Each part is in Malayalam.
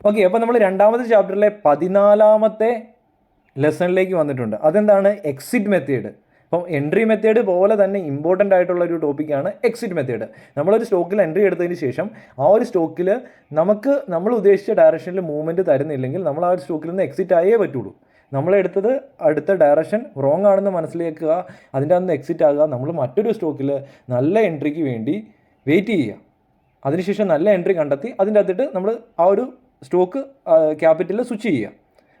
ഓക്കെ, അപ്പോൾ നമ്മൾ രണ്ടാമത്തെ ചാപ്റ്ററിലെ 14ാമത്തെ ലെസണിലേക്ക് വന്നിട്ടുണ്ട്. അതെന്താണ്? Exit method. അപ്പം എൻട്രി മെത്തേഡ് പോലെ തന്നെ ഇമ്പോർട്ടൻ്റ് ആയിട്ടുള്ള ഒരു ടോപ്പിക്കാണ് എക്സിറ്റ് മെത്തേഡ്. നമ്മളൊരു സ്റ്റോക്കിൽ എൻട്രി എടുത്തതിന് ശേഷം ആ ഒരു സ്റ്റോക്കിൽ നമ്മൾ ഉദ്ദേശിച്ച ഡയറക്ഷനിൽ മൂവ്മെൻറ്റ് തരുന്നില്ലെങ്കിൽ നമ്മൾ ആ ഒരു സ്റ്റോക്കിൽ നിന്ന് എക്സിറ്റ് ആയേ പറ്റുള്ളൂ. നമ്മളെടുത്തത് അടുത്ത ഡയറക്ഷൻ റോങ് ആണെന്ന് മനസ്സിലാക്കുക, അതിൻ്റെ അന്ന് എക്സിറ്റ് ആകുക. നമ്മൾ മറ്റൊരു സ്റ്റോക്കിൽ നല്ല എൻട്രിക്ക് വേണ്ടി വെയിറ്റ് ചെയ്യുക. അതിനുശേഷം നല്ല എൻട്രി കണ്ടെത്തി അതിൻ്റെ അകത്തിട്ട് നമ്മൾ ആ ഒരു സ്റ്റോക്ക് ക്യാപിറ്റലിൽ സ്വിച്ച് ചെയ്യുക.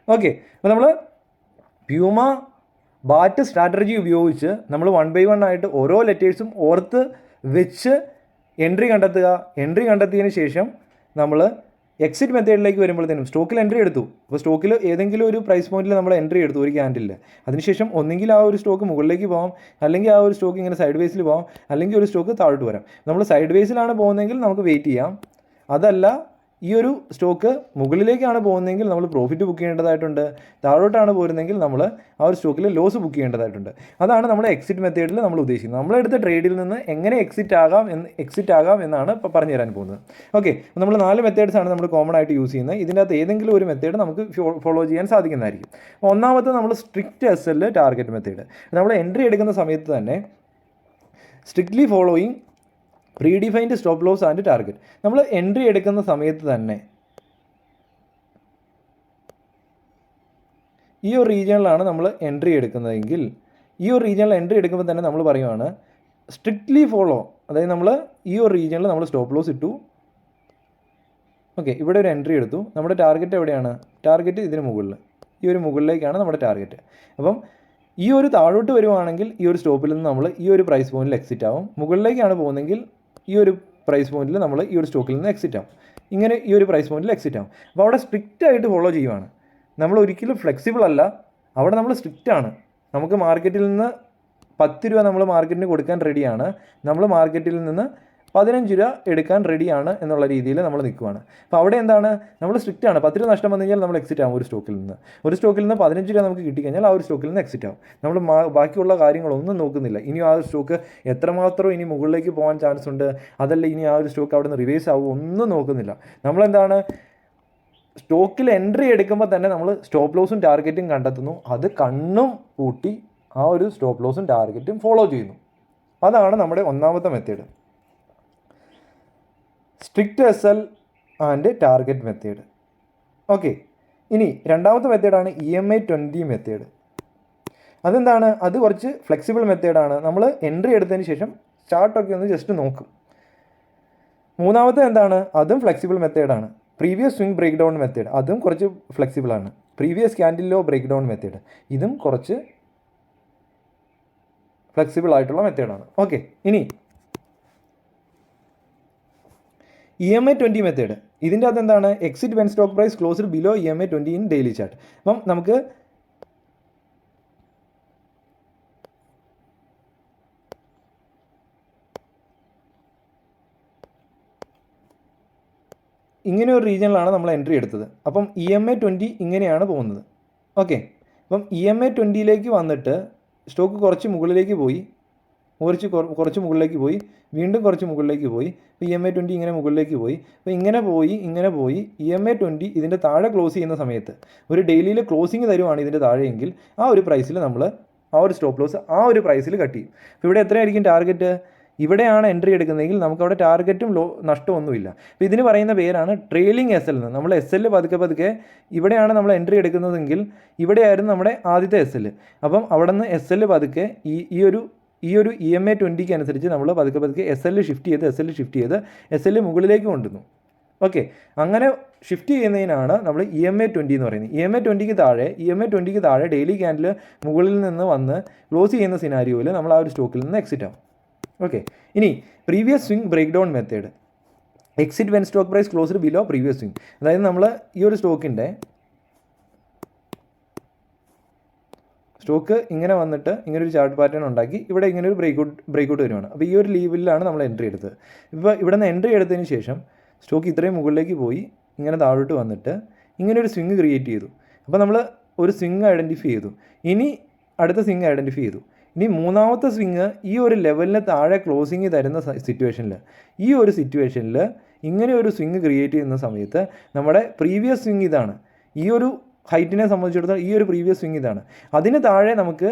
ഓക്കെ, അപ്പോൾ നമ്മൾ പ്യൂമ ബാറ്റ് സ്ട്രാറ്റജി ഉപയോഗിച്ച് നമ്മൾ 1 by 1 ആയിട്ട് ഓരോ ലെറ്റേഴ്സും ഓർത്ത് വെച്ച് എൻട്രി കണ്ടെത്തുക. എൻട്രി കണ്ടെത്തിയതിന് ശേഷം നമ്മൾ എക്സിറ്റ് മെത്തേഡിലേക്ക് വരുമ്പോഴത്തേനും സ്റ്റോക്കിൽ എൻട്രി എടുത്തു. അപ്പോൾ സ്റ്റോക്കിൽ ഏതെങ്കിലും ഒരു പ്രൈസ് പോയിന്റിൽ നമ്മൾ എൻട്രി എടുത്തു ഒരു ക്യാൻഡിലിൽ. അതിനുശേഷം ഒന്നെങ്കിൽ ആ ഒരു സ്റ്റോക്ക് മുകളിലേക്ക് പോകാം, അല്ലെങ്കിൽ ആ ഒരു സ്റ്റോക്ക് ഇങ്ങനെ സൈഡ് വേസിൽ പോകാം, അല്ലെങ്കിൽ ഒരു സ്റ്റോക്ക് താഴോട്ട് വരാം. നമ്മൾ സൈഡ് വേസിലാണ് പോകുന്നതെങ്കിൽ നമുക്ക് വെയിറ്റ് ചെയ്യാം. അതല്ല ഈ ഒരു സ്റ്റോക്ക് മുകളിലേക്കാണ് പോകുന്നതെങ്കിൽ നമ്മൾ പ്രോഫിറ്റ് ബുക്ക് ചെയ്യേണ്ടതായിട്ടുണ്ട്. താഴോട്ടാണ് പോരുന്നതെങ്കിൽ നമ്മൾ ആ ഒരു സ്റ്റോക്കിൽ ലോസ് ബുക്ക് ചെയ്യേണ്ടതായിട്ടുണ്ട്. അതാണ് നമ്മുടെ എക്സിറ്റ് മെത്തേഡിൽ നമ്മൾ ഉദ്ദേശിക്കുന്നത്. നമ്മളെടുത്ത ട്രേഡിൽ നിന്ന് എങ്ങനെ എക്സിറ്റ് ആകാം എന്നാണ് ഇപ്പോൾ പറഞ്ഞു തരാൻ പോകുന്നത്. ഓക്കെ, നമ്മൾ 4 മെത്തേഡ്സാണ് നമ്മൾ കോമൺ ആയിട്ട് യൂസ് ചെയ്യുന്നത്. ഇതിൻ്റെ അകത്ത് ഏതെങ്കിലും ഒരു മെത്തേഡ് നമുക്ക് ഫോളോ ചെയ്യാൻ സാധിക്കുന്നതായിരിക്കും. ഒന്നാമത്തെ നമ്മൾ സ്ട്രിക്റ്റ് SL ടാർഗറ്റ് മെത്തേഡ്. നമ്മൾ എൻട്രി എടുക്കുന്ന സമയത്ത് തന്നെ strictly following predefined stop loss and target. നമ്മൾ എൻട്രി എടുക്കുന്ന സമയത്ത് തന്നെ ഈ ഒരു റീജിയണിലാണ് നമ്മൾ എൻട്രി എടുക്കുന്നതെങ്കിൽ ഈ ഒരു റീജിയണിൽ എൻട്രി എടുക്കുമ്പോൾ തന്നെ നമ്മൾ പറയുവാണ് സ്ട്രിക്ട്ലി ഫോളോ. അതായത് നമ്മൾ ഈ ഒരു റീജിയണിൽ നമ്മൾ സ്റ്റോപ്പ് ലോസ് ഇട്ടു. ഓക്കെ, ഇവിടെ ഒരു എൻട്രി എടുത്തു. നമ്മുടെ ടാർഗറ്റ് എവിടെയാണ്? ടാർഗറ്റ് ഇതിന് മുകളിൽ, ഈ ഒരു മുകളിലേക്കാണ് നമ്മുടെ ടാർഗറ്റ്. അപ്പം ഈ ഒരു താഴോട്ട് വരുവാണെങ്കിൽ ഈ ഒരു സ്റ്റോപ്പിൽ നിന്ന് നമ്മൾ ഈ ഒരു പ്രൈസ് പോയിന്റിൽ എക്സിറ്റ് ആവും. മുകളിലേക്കാണ് പോകുന്നതെങ്കിൽ ഈ ഒരു പ്രൈസ് പോയിന്റിൽ നമ്മൾ ഈ ഒരു സ്റ്റോക്കിൽ നിന്ന് എക്സിറ്റ് ആവും. ഇങ്ങനെ ഈ ഒരു പ്രൈസ് പോയിന്റിൽ എക്സിറ്റ് ആവും. അപ്പോൾ അവിടെ സ്ട്രിക്റ്റ് ആയിട്ട് ഫോളോ ചെയ്യുവാണ്. നമ്മൾ ഒരിക്കലും ഫ്ലെക്സിബിൾ അല്ല, അവിടെ നമ്മൾ സ്ട്രിക്റ്റ് ആണ്. നമുക്ക് മാർക്കറ്റിൽ നിന്ന് 10 രൂപ നമ്മൾ മാർക്കറ്റിന് കൊടുക്കാൻ റെഡിയാണ്. നമ്മൾ മാർക്കറ്റിൽ നിന്ന് 15 രൂപ എടുക്കാൻ റെഡിയാണ് എന്നുള്ള രീതിയിൽ നമ്മൾ നിൽക്കുവാണ്. അപ്പോൾ അവിടെ എന്താണ്? നമ്മൾ സ്ട്രിക്റ്റ് ആണ്. 10 രൂപ നഷ്ടം വന്നു കഴിഞ്ഞാൽ നമ്മൾ എക്സിറ്റ് ആവും. ഒരു സ്റ്റോക്കിൽ നിന്ന് 15 രൂപ നമുക്ക് കിട്ടിക്കഴിഞ്ഞാൽ ആ ഒരു സ്റ്റോക്കിൽ നിന്ന് എക്സിറ്റ് ആവും. നമ്മൾ ബാക്കിയുള്ള കാര്യങ്ങളൊന്നും നോക്കുന്നില്ല. ഇനി ആ ഒരു സ്റ്റോക്ക് എത്രമാത്രം ഇനി മുകളിലേക്ക് പോകാൻ ചാൻസ് ഉണ്ട്, അതല്ല ഇനി ആ ഒരു സ്റ്റോക്ക് അവിടെ നിന്ന് റിവേഴ്സ് ആവും, ഒന്നും നോക്കുന്നില്ല. നമ്മളെന്താണ്? സ്റ്റോക്കിൽ എൻട്രി എടുക്കുമ്പോൾ തന്നെ നമ്മൾ സ്റ്റോപ്പ് ലോസും ടാർഗറ്റും കണ്ടെത്തുന്നു. അത് കണ്ണും പൂട്ടി ആ ഒരു സ്റ്റോപ്പ് ലോസും ടാർഗറ്റും ഫോളോ ചെയ്യുന്നു. അതാണ് നമ്മുടെ ഒന്നാമത്തെ method, strict SL and target method. Okay, ഇനി രണ്ടാമത്തെ മെത്തേഡാണ് EMI 20 മെത്തേഡ്. അതെന്താണ്? അത് കുറച്ച് ഫ്ലെക്സിബിൾ മെത്തേഡാണ്. നമ്മൾ എൻട്രി എടുത്തതിന് ശേഷം ചാർട്ടൊക്കെ ഒന്ന് ജസ്റ്റ് നോക്കും. മൂന്നാമത്തെ എന്താണ്? അതും ഫ്ലെക്സിബിൾ മെത്തേഡാണ്. Previous swing break down method, അതും കുറച്ച് ഫ്ലെക്സിബിളാണ്. Previous candle low break down method, ഇതും കുറച്ച് ഫ്ലെക്സിബിൾ ആയിട്ടുള്ള മെത്തേഡാണ്. ഓക്കെ, ഇനി EMI 20 മെത്തേഡ്. ഇതിൻ്റെ അകത്ത് എന്താണ്? Exit when stock price closed below EMI 20 in daily chart. അപ്പം നമുക്ക് ഇങ്ങനെ ഒരു റീജിയനിലാണ് നമ്മൾ എൻട്രി എടുത്തത്. അപ്പം EMI 20 ഇങ്ങനെയാണ് പോകുന്നത്. ഓക്കെ, അപ്പം EMI 20യിലേക്ക് വന്നിട്ട് സ്റ്റോക്ക് കുറച്ച് മുകളിലേക്ക് പോയി, കുറച്ച് മുകളിലേക്ക് പോയി, വീണ്ടും കുറച്ച് മുകളിലേക്ക് പോയി. അപ്പോൾ EMI 20 ഇങ്ങനെ മുകളിലേക്ക് പോയി. അപ്പോൾ ഇങ്ങനെ പോയി EMI 20 ഇതിൻ്റെ താഴെ ക്ലോസ് ചെയ്യുന്ന സമയത്ത് ഒരു ഡെയിലിയിൽ ക്ലോസിങ് തരുവാണ് ഇതിൻ്റെ താഴെയെങ്കിൽ ആ ഒരു പ്രൈസിൽ നമ്മൾ ആ ഒരു സ്റ്റോപ്പ് ലോസ് ആ ഒരു പ്രൈസിൽ കട്ട് ചെയ്യും. അപ്പോൾ ഇവിടെ എത്രയായിരിക്കും ടാർഗറ്റ്? ഇവിടെയാണ് എൻട്രി എടുക്കുന്നതെങ്കിൽ നമുക്കവിടെ ടാർഗറ്റും നഷ്ടമൊന്നുമില്ല. അപ്പോൾ ഇതിന് പറയുന്ന പേരാണ് ട്രെയിലിംഗ് SL എന്ന്. നമ്മൾ SL പതുക്കെ ഇവിടെയാണ് നമ്മൾ എൻട്രി എടുക്കുന്നതെങ്കിൽ ഇവിടെയായിരുന്നു നമ്മുടെ ആദ്യത്തെ SL. അപ്പം അവിടെ നിന്ന് SL പതുക്കെ ഈ ഒരു EMI 20ക്ക് അനുസരിച്ച് നമ്മൾ പതുക്കെ SL ഷിഫ്റ്റ് ചെയ്ത് SL മുകളിലേക്ക് കൊണ്ടുവന്നു. ഓക്കെ, അങ്ങനെ ഷിഫ്റ്റ് ചെയ്യുന്നതിനാണ് നമ്മൾ EMI 20 എന്ന് പറയുന്നത്. EMI 20ക്ക് താഴെ ഡെയിലി ക്യാൻഡിൽ മുകളിൽ നിന്ന് വന്ന് ക്ലോസ് ചെയ്യുന്ന സിനാരിയോയിൽ നമ്മൾ ആ ഒരു സ്റ്റോക്കിൽ നിന്ന് എക്സിറ്റ് ആവും. ഓക്കെ, ഇനി previous swing break down method. Exit when stock price closed below previous swing. അതായത് നമ്മൾ ഈ ഒരു സ്റ്റോക്ക് ഇങ്ങനെ വന്നിട്ട് ഇങ്ങനെ ഒരു ചാർട്ട് പാറ്റേൺ ഉണ്ടാക്കി ഇവിടെ ഇങ്ങനെ ഒരു ബ്രേക്കൗട്ട് വരുവാണ്. അപ്പോൾ ഈ ഒരു ലെവലിലാണ് നമ്മൾ എൻട്രി എടുത്തത്. ഇപ്പോൾ ഇവിടെ നിന്ന് എൻട്രി എടുത്തതിന് ശേഷം സ്റ്റോക്ക് ഇത്രയും മുകളിലേക്ക് പോയി ഇങ്ങനെ താഴോട്ട് വന്നിട്ട് ഇങ്ങനെ ഒരു സ്വിംഗ് ക്രിയേറ്റ് ചെയ്തു. അപ്പോൾ നമ്മൾ ഒരു സ്വിംഗ് ഐഡൻറ്റിഫൈ ചെയ്തു. ഇനി അടുത്ത സ്വിംഗ് ഐഡൻറ്റിഫൈ ചെയ്തു. ഇനി മൂന്നാമത്തെ സ്വിംഗ് ഈ ഒരു ലെവലിന് താഴെ ക്ലോസിങ് തരുന്ന സിറ്റുവേഷനിൽ ഇങ്ങനെ ഒരു സ്വിങ് ക്രിയേറ്റ് ചെയ്യുന്ന സമയത്ത് നമ്മുടെ പ്രീവിയസ് സ്വിങ് ഇതാണ്, ഈ ഒരു ഹൈറ്റിനെ സംബന്ധിച്ചിടത്തോളം ഈ ഒരു പ്രീവിയസ് സ്വിങ് ഇതാണ്. അതിന് താഴെ നമുക്ക്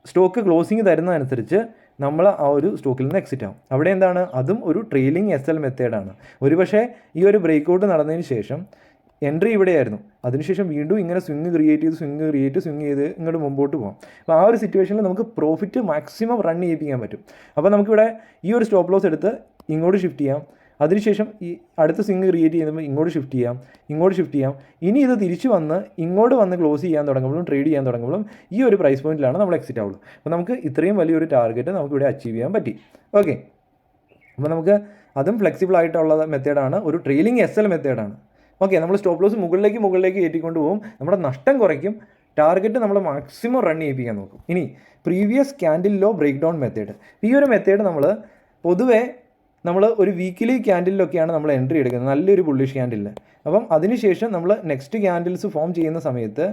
സ്റ്റോക്ക് ക്ലോസിങ് തരുന്നതനുസരിച്ച് നമ്മൾ ആ ഒരു സ്റ്റോക്കിൽ നിന്ന് എക്സിറ്റ് ആവും. അവിടെ എന്താണ്, അതും ഒരു ട്രെയിലിംഗ് SL മെത്തേഡാണ്. ഒരുപക്ഷെ ഈ ഒരു ബ്രേക്ക് ഔട്ട് നടന്നതിന് ശേഷം എൻട്രി ഇവിടെയായിരുന്നു, അതിനുശേഷം വീണ്ടും ഇങ്ങനെ സ്വിങ് ക്രിയേറ്റ് ചെയ്ത് ഇങ്ങോട്ട് മുമ്പോട്ട് പോകാം. അപ്പോൾ ആ ഒരു സിറ്റുവേഷനിൽ നമുക്ക് പ്രോഫിറ്റ് മാക്സിമം റൺ ചെയ്യിപ്പിക്കാൻ പറ്റും. അപ്പോൾ നമുക്കിവിടെ ഈ ഒരു സ്റ്റോപ്പ് ലോസ് എടുത്ത് ഇങ്ങോട്ട് ഷിഫ്റ്റ് ചെയ്യാം, അതിനുശേഷം ഈ അടുത്ത സ്വിങ് ക്രിയേറ്റ് ചെയ്യുമ്പോൾ ഇങ്ങോട്ട് ഷിഫ്റ്റ് ചെയ്യാം. ഇനി ഇത് തിരിച്ച് വന്ന് ഇങ്ങോട്ട് വന്ന് ക്ലോസ് ചെയ്യാൻ തുടങ്ങുമ്പോഴും ട്രേഡ് ചെയ്യാൻ തുടങ്ങുമ്പോഴും ഈ ഒരു പ്രൈസ് പോയിന്റിലാണ് നമ്മൾ എക്സിറ്റ് ആവുള്ളൂ. അപ്പോൾ നമുക്ക് ഇത്രയും വലിയൊരു ടാർഗറ്റ് നമുക്കിവിടെ അച്ചീവ് ചെയ്യാൻ പറ്റി. ഓക്കെ, അപ്പോൾ നമുക്ക് അതും ഫ്ലെക്സിബിൾ ആയിട്ടുള്ള മെത്തേഡാണ്, ഒരു ട്രെയിലിംഗ് SL മെത്തേഡാണ്. ഓക്കെ, നമ്മൾ സ്റ്റോപ്പ് ലോസ് മുകളിലേക്ക് കയറ്റിക്കൊണ്ട് പോകും, നമ്മുടെ നഷ്ടം കുറയ്ക്കും, ടാർഗറ്റ് നമ്മൾ മാക്സിമം റൺ ചെയ്യിപ്പിക്കാൻ നോക്കും. ഇനി previous candle low break down method. ഈ ഒരു മെത്തേഡ് നമ്മൾ പൊതുവേ നമ്മൾ ഒരു വീക്കിലി ക്യാൻഡിലൊക്കെയാണ് നമ്മൾ എൻട്രി എടുക്കുന്നത്, നല്ലൊരു ബുള്ളിഷ് ക്യാൻഡിൽ. അപ്പം അതിനുശേഷം നമ്മൾ നെക്സ്റ്റ് ക്യാൻഡിൽസ് ഫോം ചെയ്യുന്ന സമയത്ത്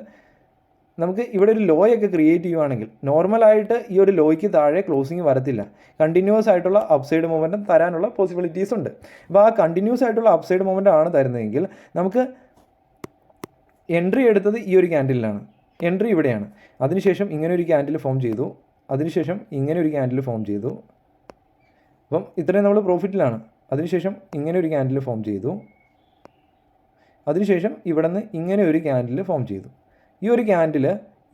നമുക്ക് ഇവിടെ ഒരു ലോയൊക്കെ ക്രിയേറ്റ് ചെയ്യുവാണെങ്കിൽ നോർമലായിട്ട് ഈ ഒരു ലോയ്ക്ക് താഴെ ക്ലോസിങ് വരത്തില്ല, കണ്ടിന്യൂസ് ആയിട്ടുള്ള അപ്സൈഡ് മൊമെൻറ്റം തരാനുള്ള പോസിബിലിറ്റീസ് ഉണ്ട്. അപ്പോൾ ആ കണ്ടിന്യൂസ് ആയിട്ടുള്ള അപ്സൈഡ് മൊമെൻറ്റം ആണ് തരുന്നതെങ്കിൽ നമുക്ക് എൻട്രി എടുത്തത് ഈ ഒരു ക്യാൻഡിലാണ്, എൻട്രി ഇവിടെയാണ്. അതിനുശേഷം ഇങ്ങനെ ഒരു ക്യാൻഡിൽ ഫോം ചെയ്തു, അതിനുശേഷം ഇങ്ങനെ ഒരു ക്യാൻഡിൽ ഫോം ചെയ്തു, അപ്പം ഇത്രയും നമ്മൾ പ്രോഫിറ്റിലാണ്. അതിനുശേഷം ഇങ്ങനെ ഒരു ക്യാൻഡിൽ ഫോം ചെയ്തു, അതിനുശേഷം ഇവിടെ നിന്ന് ഇങ്ങനെ ഒരു ക്യാൻഡിൽ ഫോം ചെയ്തു. ഈ ഒരു ക്യാൻഡിൽ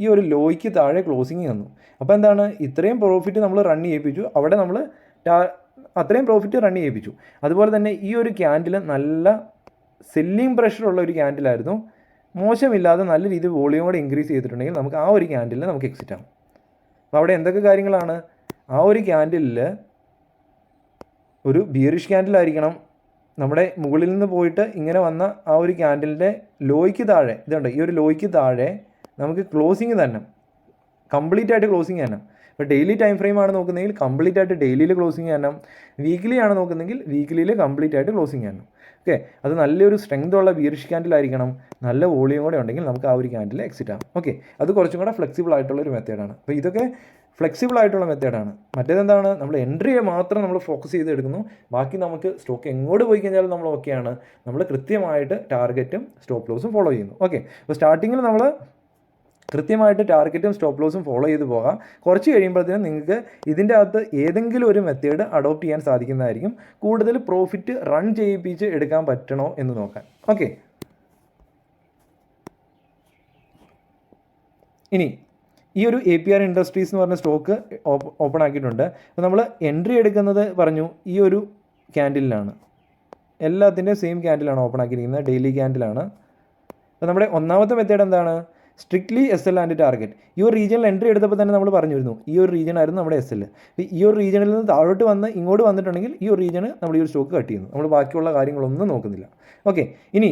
ഈ ഒരു ലോയ്ക്ക് താഴെ ക്ലോസിങ് തന്നു. അപ്പോൾ എന്താണ്, ഇത്രയും പ്രോഫിറ്റ് നമ്മൾ റൺ ചെയ്യിപ്പിച്ചു, അവിടെ നമ്മൾ അത്രയും പ്രോഫിറ്റ് റൺ ചെയ്യിപ്പിച്ചു. അതുപോലെ തന്നെ ഈ ഒരു ക്യാൻഡിൽ നല്ല സെല്ലിംഗ് പ്രഷറുള്ള ഒരു ക്യാൻഡിലായിരുന്നു, മോശമില്ലാതെ നല്ല രീതിയിൽ വോളിയം കൂടെ ഇൻക്രീസ് ചെയ്തിട്ടുണ്ടെങ്കിൽ നമുക്ക് ആ ഒരു ക്യാൻഡിലിൽ നമുക്ക് എക്സിറ്റ് ആവും. അപ്പോൾ അവിടെ എന്തൊക്കെ കാര്യങ്ങളാണ്, ആ ഒരു ക്യാൻഡിലിൽ ഒരു ബിയറിഷ് ക്യാൻഡിലായിരിക്കണം, നമ്മുടെ മുകളിൽ നിന്ന് പോയിട്ട് ഇങ്ങനെ വന്ന ആ ഒരു ക്യാൻഡിലിൻ്റെ ലോയ്ക്ക് താഴെ ഇതുണ്ട്, ഈ ഒരു ലോയ്ക്ക് താഴെ നമുക്ക് ക്ലോസിങ് തന്നെ കംപ്ലീറ്റ് ആയിട്ട് ക്ലോസിങ് തന്നെ. ഇപ്പോൾ ഡെയിലി ടൈം ഫ്രെയിം ആണ് നോക്കുന്നതെങ്കിൽ കംപ്ലീറ്റ് ആയിട്ട് ഡെയിലിയിൽ ക്ലോസിങ് തന്നെ, വീക്കിലി ആണ് നോക്കുന്നതെങ്കിൽ വീക്കിലിയിൽ കംപ്ലീറ്റ് ആയിട്ട് ക്ലോസിങ് തന്നെ. ഓക്കെ, അത് നല്ലൊരു സ്ട്രെങ്ത് ഉള്ള ബിയറിഷ് ക്യാൻഡിലായിരിക്കണം, നല്ല വോളിയം കൂടെ ഉണ്ടെങ്കിൽ നമുക്ക് ആ ഒരു ക്യാൻഡിൽ എക്സിറ്റ് ആവും. ഓക്കെ, അത് കുറച്ചും കൂടെ ഫ്ലെക്സിബിൾ ആയിട്ടുള്ളൊരു മെത്തേഡാണ്. അപ്പോൾ ഇതൊക്കെ ഫ്ലെക്സിബിൾ ആയിട്ടുള്ള മെത്തേഡാണ്. മറ്റേതെന്താണ്, നമ്മൾ എൻട്രിയെ മാത്രം നമ്മൾ ഫോക്കസ് ചെയ്ത് എടുക്കുന്നു, ബാക്കി നമുക്ക് സ്റ്റോക്ക് എങ്ങോട്ട് പോയി കഴിഞ്ഞാലും നമ്മൾ ഓക്കെയാണ്, നമ്മൾ കൃത്യമായിട്ട് ടാർഗറ്റും സ്റ്റോപ്പ് ലോസും ഫോളോ ചെയ്യുന്നു. ഓക്കെ, അപ്പോൾ സ്റ്റാർട്ടിങ്ങിൽ നമ്മൾ കൃത്യമായിട്ട് ടാർഗറ്റും സ്റ്റോപ്പ് ലോസും ഫോളോ ചെയ്ത് പോകാം. കുറച്ച് കഴിയുമ്പോഴത്തേനും നിങ്ങൾക്ക് ഇതിൻ്റെ അകത്ത് ഏതെങ്കിലും ഒരു മെത്തേഡ് അഡോപ്റ്റ് ചെയ്യാൻ സാധിക്കുന്നതായിരിക്കും, കൂടുതൽ പ്രോഫിറ്റ് റൺ ചെയ്യിപ്പിച്ച് എടുക്കാൻ പറ്റണോ എന്ന് നോക്കാൻ. ഓക്കെ, ഇനി ഈ ഒരു APR ഇൻഡസ്ട്രീസ് എന്ന് പറഞ്ഞ സ്റ്റോക്ക് ഓപ്പൺ ആക്കിയിട്ടുണ്ട്. അപ്പോൾ നമ്മൾ എൻട്രി എടുക്കുന്നത് പറഞ്ഞു ഈ ഒരു ക്യാൻഡിലാണ്, എല്ലാത്തിൻ്റെയും സെയിം ക്യാൻഡിലാണ് ഓപ്പൺ ആക്കിയിരിക്കുന്നത്, ഡെയിലി ക്യാൻഡിലാണ്. അപ്പോൾ നമ്മുടെ ഒന്നാമത്തെ മെത്തേഡ് എന്താണ്, സ്ട്രിക്ട്ലി SL ആൻഡ് ടാർഗറ്റ്. ഈ ഒരു റീജിയനിൽ എൻട്രി എടുത്തപ്പോൾ തന്നെ നമ്മൾ പറഞ്ഞിരുന്നു ഈ ഒരു റീജിയൻ ആയിരുന്നു നമ്മുടെ SL. ഈ ഒരു റീജിയനിൽ നിന്ന് താഴോട്ട് വന്ന് ഇങ്ങോട്ട് വന്നിട്ടുണ്ടെങ്കിൽ ഈ ഒരു റീജിയന് നമ്മൾ ഈ ഒരു സ്റ്റോക്ക് കട്ട് ചെയ്യുന്നു, നമ്മൾ ബാക്കിയുള്ള കാര്യങ്ങളൊന്നും നോക്കുന്നില്ല. ഓക്കെ, ഇനി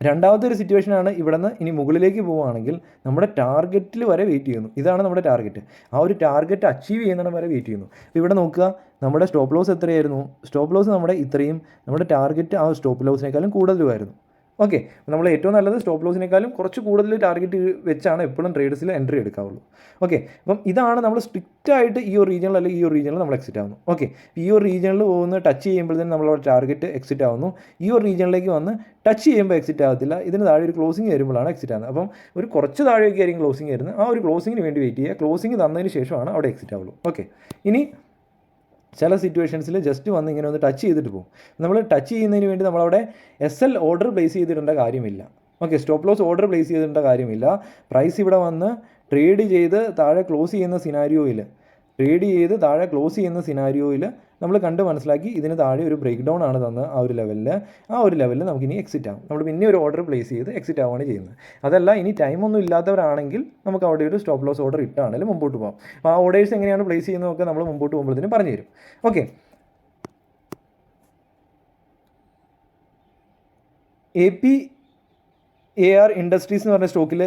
രണ്ടാമത്തെ ഒരു സിറ്റുവേഷനാണ്, ഇവിടെ നിന്ന് ഇനി മുകളിലേക്ക് പോവുകയാണെങ്കിൽ നമ്മുടെ ടാർഗറ്റിൽ വരെ വെയിറ്റ് ചെയ്യുന്നു, ഇതാണ് നമ്മുടെ ടാർഗറ്റ്, ആ ഒരു ടാർഗറ്റ് അച്ചീവ് ചെയ്യുന്നിടം വരെ വെയിറ്റ് ചെയ്യുന്നു. അപ്പോൾ ഇവിടെ നോക്കുക, നമ്മുടെ സ്റ്റോപ്പ് ലോസ് എത്രയായിരുന്നു, സ്റ്റോപ്പ് ലോസ് നമ്മുടെ ഇത്രയും, നമ്മുടെ ടാർഗറ്റ് ആ സ്റ്റോപ്പ് ലോസിനേക്കാളും കൂടുതലുമായിരുന്നു. ഓക്കെ, നമ്മൾ ഏറ്റവും നല്ലത് സ്റ്റോപ്പ് ലോസിനേക്കാളും കുറച്ച് കൂടുതൽ ടാർഗറ്റ് വെച്ചാണ് എപ്പോഴും ട്രേഡേഴ്സിൽ എൻട്രി എടുക്കാവുള്ളൂ. ഓക്കെ, അപ്പം ഇതാണ് നമ്മൾ സ്ട്രിക്റ്റ് ആയിട്ട് ഈ ഒരു റീജിയനിൽ അല്ലെങ്കിൽ ഈ ഒരു റീജിയനിൽ നമ്മൾ എക്സിറ്റ് ആവുന്നു. ഓക്കെ, ഈ ഒരു റീജിയനിൽ പോകുന്ന ടച്ച് ചെയ്യുമ്പോഴത്തേനും നമ്മളോട് ടാർഗറ്റ് എക്സിറ്റ് ആവുന്നു, ഈ ഒരു റീജിയനിലേക്ക് വന്ന് ടച്ച് ചെയ്യുമ്പോൾ എക്സിറ്റ് ആകത്തില്ല, ഇതിന് താഴെ ഒരു ക്ലോസിംഗ് വരുമ്പോഴാണ് എക്സിറ്റ് ആകുന്നത്. അപ്പം ഒരു കുറച്ച് താഴെയൊക്കെ ആയിരിക്കും ക്ലോസിംഗ് വരുന്നത്, ആ ഒരു ക്ലോസിങ്ങിന് വേണ്ടി വെയിറ്റ് ചെയ്യുക, ക്ലോസിംഗ് തന്നതിന് ശേഷമാണ് അവിടെ എക്സിറ്റ് ആവുള്ളൂ. ഓക്കെ, ഇനി ചില സിറ്റുവേഷൻസിൽ ജസ്റ്റ് വന്ന് ഇങ്ങനെ ഒന്ന് ടച്ച് ചെയ്തിട്ട് പോകും. നമ്മൾ ടച്ച് ചെയ്യുന്നതിന് വേണ്ടി നമ്മളവിടെ SL ഓർഡർ പ്ലേസ് ചെയ്തിടേണ്ട കാര്യമില്ല. Okay, stop loss order place ചെയ്തിടേണ്ട കാര്യമില്ല. പ്രൈസ് ഇവിടെ വന്ന് ട്രേഡ് ചെയ്ത് താഴെ ക്ലോസ് ചെയ്യുന്ന സിനാരിയോയിൽ നമ്മൾ കണ്ട് മനസ്സിലാക്കി ഇതിന് താഴെ ഒരു ബ്രേക്ക് ഡൗൺ ആണ് തന്ന് ആ ഒരു ലെവലിൽ നമുക്കിനി എക്സിറ്റ് ആവും. നമ്മൾ പിന്നെ ഒരു ഓർഡർ പ്ലേസ് ചെയ്ത് എക്സിറ്റ് ആവുകയാണ് ചെയ്യുന്നത്. അതല്ല ഇനി ടൈമൊന്നും ഇല്ലാത്തവരാണെങ്കിൽ നമുക്ക് അവിടെ ഒരു സ്റ്റോപ്പ് ലോസ് ഓർഡർ ഇട്ടാണെങ്കിലും മുമ്പോട്ട് പോകാം. അപ്പോൾ ആ ഓർഡേഴ്സ് എങ്ങനെയാണ് പ്ലേസ് ചെയ്യുന്നതൊക്കെ നമ്മൾ മുമ്പോട്ട് പോകുമ്പോഴത്തേനും പറഞ്ഞു തരും. ഓക്കെ, APAR ഇൻഡസ്ട്രീസ് എന്ന് പറഞ്ഞ സ്റ്റോക്കിൽ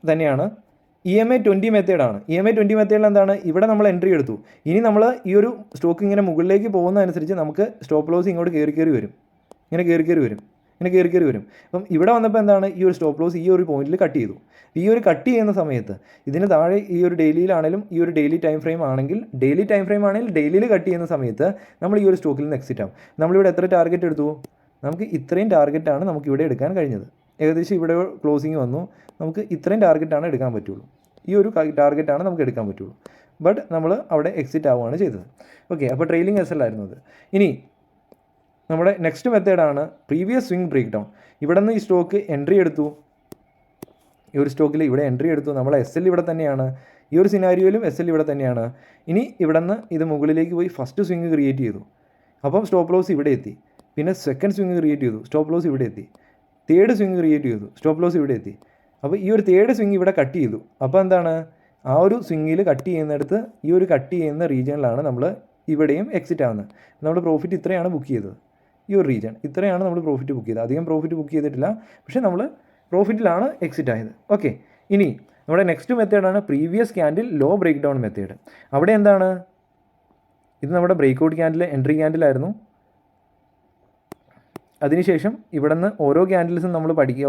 തന്നെയാണ് EMA 20 മെത്തേഡാണ്. EMA 20 മെത്തേഡിൽ എന്താണ്, ഇവിടെ നമ്മൾ എൻട്രി എടുത്തു, ഇനി നമ്മൾ ഈ ഒരു സ്റ്റോക്ക് ഇങ്ങനെ മുകളിലേക്ക് പോകുന്നതനുസരിച്ച് നമുക്ക് സ്റ്റോപ്പ് ലോസ് ഇങ്ങോട്ട് കയറി വരും, ഇങ്ങനെ കയറി വരും, ഇങ്ങനെ കയറി കയറി വരും. അപ്പം ഇവിടെ വന്നപ്പോൾ എന്താണ്, ഈ ഒരു സ്റ്റോപ്പ് ലോസ് ഈ ഒരു പോയിന്റിൽ കട്ട് ചെയ്തു. ഈ ഒരു കട്ട് ചെയ്യുന്ന സമയത്ത് ഇതിന് താഴെ ഈ ഒരു ഡെയിലിയിലാണെങ്കിലും ഈ ഒരു ഡെയിലി ടൈം ഫ്രെയിം ആണെങ്കിൽ ഡെയിലിയിൽ കട്ട് ചെയ്യുന്ന സമയത്ത് നമ്മൾ ഈ ഒരു സ്റ്റോക്കിൽ നിന്ന് എക്സിറ്റ് ആവും. നമ്മളിവിടെ എത്ര ടാർഗറ്റ് എടുത്തു? നമുക്ക് ഇത്രയും ടാർഗറ്റാണ് നമുക്കിവിടെ എടുക്കാൻ കഴിഞ്ഞത്. ഏകദേശം ഇവിടെ ക്ലോസിങ് വന്നു, നമുക്ക് ഇത്രയും ടാർഗറ്റാണ് എടുക്കാൻ പറ്റുള്ളൂ. ഈ ഒരു ടാർഗറ്റാണ് നമുക്ക് എടുക്കാൻ പറ്റുള്ളൂ. ബട്ട് നമ്മൾ അവിടെ എക്സിറ്റ് ആവുകയാണ് ചെയ്തത്. ഓക്കെ, അപ്പോൾ ട്രെയിലിംഗ് എസ് എൽ ആയിരുന്നു അത്. ഇനി നമ്മുടെ നെക്സ്റ്റ് മെത്തേഡാണ് പ്രീവിയസ് സ്വിംഗ് ബ്രേക്ക് ഡൗൺ. ഇവിടെ നിന്ന് ഈ സ്റ്റോക്ക് എൻട്രി എടുത്തു, ഈ ഒരു സ്റ്റോക്കിൽ ഇവിടെ എൻട്രി എടുത്തു, നമ്മളെ എസ് എൽ ഇവിടെ തന്നെയാണ്, ഈ ഒരു സിനാരിയോയിലും എസ് എൽ ഇവിടെ തന്നെയാണ്. ഇനി ഇവിടെ നിന്ന് ഇത് മുകളിലേക്ക് പോയി ഫസ്റ്റ് സ്വിംഗ് ക്രിയേറ്റ് ചെയ്തു, അപ്പം സ്റ്റോപ്പ് ലോസ് ഇവിടെ എത്തി. പിന്നെ സെക്കൻഡ് സ്വിംഗ് ക്രിയേറ്റ് ചെയ്തു, സ്റ്റോപ്പ് ലോസ് ഇവിടെ എത്തി. തേർഡ് സ്വിംഗ് ക്രിയേറ്റ് ചെയ്തു, സ്റ്റോപ്പ് ലോസ് ഇവിടെ എത്തി. അപ്പോൾ ഈ ഒരു തേർഡ് സ്വിംഗ് ഇവിടെ കട്ട് ചെയ്തു. അപ്പോൾ എന്താണ്, ആ ഒരു സ്വിങ്ങിൽ കട്ട് ചെയ്യുന്നിടത്ത് ഈ ഒരു കട്ട് ചെയ്യുന്ന റീജിയനിലാണ് നമ്മൾ ഇവിടെയും എക്സിറ്റ് ആവുന്നത്. നമ്മൾ പ്രോഫിറ്റ് ഇത്രയാണ് ബുക്ക് ചെയ്തത്, ഈ ഒരു റീജിയൻ ഇത്രയാണ് നമ്മൾ പ്രോഫിറ്റ് ബുക്ക് ചെയ്തത്. അധികം പ്രോഫിറ്റ് ബുക്ക് ചെയ്തിട്ടില്ല, പക്ഷേ നമ്മൾ പ്രോഫിറ്റിലാണ് എക്സിറ്റ് ആയത്. ഓക്കെ, ഇനി നമ്മുടെ നെക്സ്റ്റ് മെത്തേഡാണ് previous candle low break down method. അവിടെ എന്താണ്, ഇത് നമ്മുടെ ബ്രേക്ക് ഔട്ട് ക്യാൻഡിൽ എൻട്രി ക്യാൻഡിലായിരുന്നു. അതിനുശേഷം ഇവിടെ നിന്ന് ഓരോ ക്യാൻഡിൽസും നമ്മൾ പഠിക്കുക,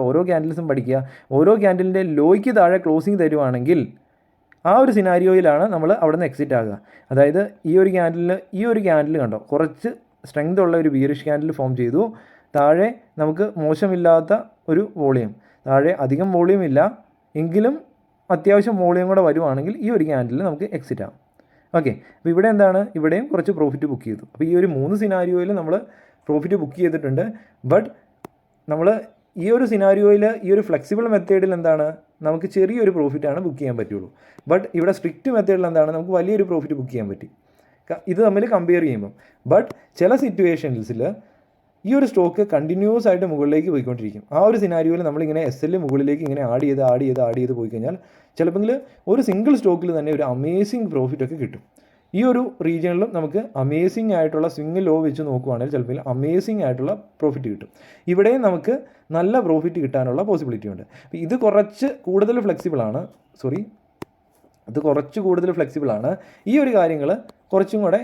ഓരോ ക്യാൻഡിലിൻ്റെ ലോയ്ക്ക് താഴെ ക്ലോസിങ് തരുവാണെങ്കിൽ ആ ഒരു സിനാരിയോയിലാണ് നമ്മൾ അവിടെ നിന്ന് എക്സിറ്റ് ആകുക. അതായത് ഈ ഒരു ക്യാൻഡിൽ കണ്ടോ, കുറച്ച് സ്ട്രെങ്ത് ഉള്ള ഒരു ബീറിഷ് ക്യാൻഡിൽ ഫോം ചെയ്തു. താഴെ നമുക്ക് മോശമില്ലാത്ത ഒരു വോളിയം, താഴെ അധികം വോളിയം ഇല്ല എങ്കിലും അത്യാവശ്യം വോളിയം കൂടെ വരുവാണെങ്കിൽ ഈ ഒരു ക്യാൻഡിൽ നമുക്ക് എക്സിറ്റ് ആവും. ഓക്കെ, അപ്പോൾ ഇവിടെ എന്താണ്, ഇവിടെയും കുറച്ച് പ്രോഫിറ്റ് ബുക്ക് ചെയ്തു. അപ്പോൾ ഈ ഒരു 3 സിനാരിയോയിൽ നമ്മൾ പ്രോഫിറ്റ് ബുക്ക് ചെയ്തിട്ടുണ്ട്. ബട്ട് നമ്മൾ ഈ ഒരു സിനാരിയോയിൽ ഈ ഒരു ഫ്ലെക്സിബിൾ മെത്തേഡിൽ എന്താണ്, നമുക്ക് ചെറിയൊരു പ്രോഫിറ്റാണ് ബുക്ക് ചെയ്യാൻ പറ്റുള്ളൂ. ബട്ട് ഇവിടെ സ്ട്രിക്റ്റ് മെത്തേഡിൽ എന്താണ്, നമുക്ക് വലിയൊരു പ്രോഫിറ്റ് ബുക്ക് ചെയ്യാൻ പറ്റി ഇത് തമ്മിൽ കമ്പയർ ചെയ്യുമ്പം. ബട്ട് ചില സിറ്റുവേഷൻസിൽ ഈ ഒരു സ്റ്റോക്ക് കണ്ടിന്യൂസ് ആയിട്ട് മുകളിലേക്ക് പോയിക്കൊണ്ടിരിക്കും. ആ ഒരു സിനാരിയോയിൽ നമ്മളിങ്ങനെ എസ് എൽ മുകളിലേക്ക് ഇങ്ങനെ ആഡ് ചെയ്ത് പോയി കഴിഞ്ഞാൽ ചിലപ്പോൾ ഒരു സിംഗിൾ സ്റ്റോക്കിൽ തന്നെ ഒരു അമേസിങ് പ്രോഫിറ്റൊക്കെ കിട്ടും. ഈ ഒരു റീജിയണിലും നമുക്ക് അമേസിംഗ് ആയിട്ടുള്ള സ്വിംഗ് ലോ വെച്ച് നോക്കുവാണെങ്കിൽ ചിലപ്പോൾ അമേസിംഗ് ആയിട്ടുള്ള പ്രോഫിറ്റ് കിട്ടും. ഇവിടെയും നമുക്ക് നല്ല പ്രോഫിറ്റ് കിട്ടാനുള്ള പോസിബിലിറ്റി ഉണ്ട്. ഇത് കുറച്ച് കൂടുതൽ ഫ്ലെക്സിബിളാണ്. ഈ ഒരു കാര്യങ്ങൾ കുറച്ചും കൂടെ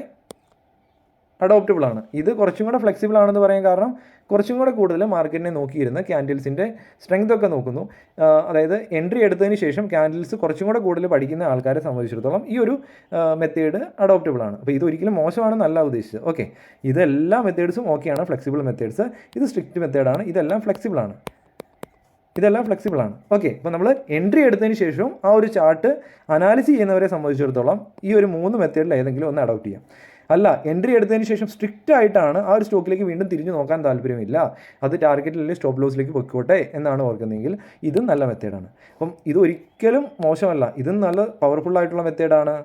അഡോപ്റ്റബിൾ ആണ്. ഇത് കുറച്ചും കൂടെ ഫ്ലെക്സിബിൾ ആണെന്ന് പറയാൻ കാരണം കുറച്ചും കൂടെ കൂടുതൽ മാർക്കറ്റിനെ നോക്കിയിരുന്ന ക്യാൻഡിൽസിൻ്റെ സ്ട്രെങ്ത് ഒക്കെ നോക്കുന്നു. അതായത് എൻട്രി എടുത്തതിന് ശേഷം ക്യാൻഡിൽസ് കുറച്ചും കൂടെ കൂടുതൽ പഠിക്കുന്ന ആൾക്കാരെ സംബന്ധിച്ചിടത്തോളം ഈ ഒരു മെത്തേഡ് അഡോപ്റ്റബിൾ ആണ്. അപ്പോൾ ഇതൊരിക്കലും മോശമാണെന്നല്ല ഉദ്ദേശിച്ചത്. ഓക്കെ, ഇതെല്ലാ മെത്തേഡ്സും ഓക്കെയാണ്, ഫ്ലെക്സിബിൾ മെത്തേഡ്സ്. ഇത് സ്ട്രിക്റ്റ് മെത്തേഡാണ്, ഇതെല്ലാം ഫ്ലെക്സിബിൾ ആണ്. ഓക്കെ, അപ്പോൾ നമ്മൾ എൻട്രി എടുത്തതിന് ശേഷം ആ ഒരു ചാർട്ട് അനാലിസിസ് ചെയ്യുന്നവരെ സംബന്ധിച്ചിടത്തോളം ഈ ഒരു 3 മെത്തേഡിൽ ഏതെങ്കിലും ഒന്ന് അഡോപ്റ്റ് ചെയ്യാം. അല്ല, എൻട്രി എടുത്തതിന് ശേഷം സ്ട്രിക്റ്റ് ആയിട്ടാണ് ആ ഒരു സ്റ്റോക്കിലേക്ക് വീണ്ടും തിരിഞ്ഞു നോക്കാൻ താല്പര്യമില്ല, അത് ടാർഗറ്റിലെ സ്റ്റോപ്പ് ലോസിലേക്ക് പൊയ്ക്കോട്ടെ എന്നാണ് ഓർക്കുന്നതെങ്കിൽ ഇതും നല്ല മെത്തേഡാണ്. അപ്പം ഇതൊരിക്കലും മോശമല്ല, ഇതും നല്ല പവർഫുള്ളായിട്ടുള്ള മെത്തേഡാണ്.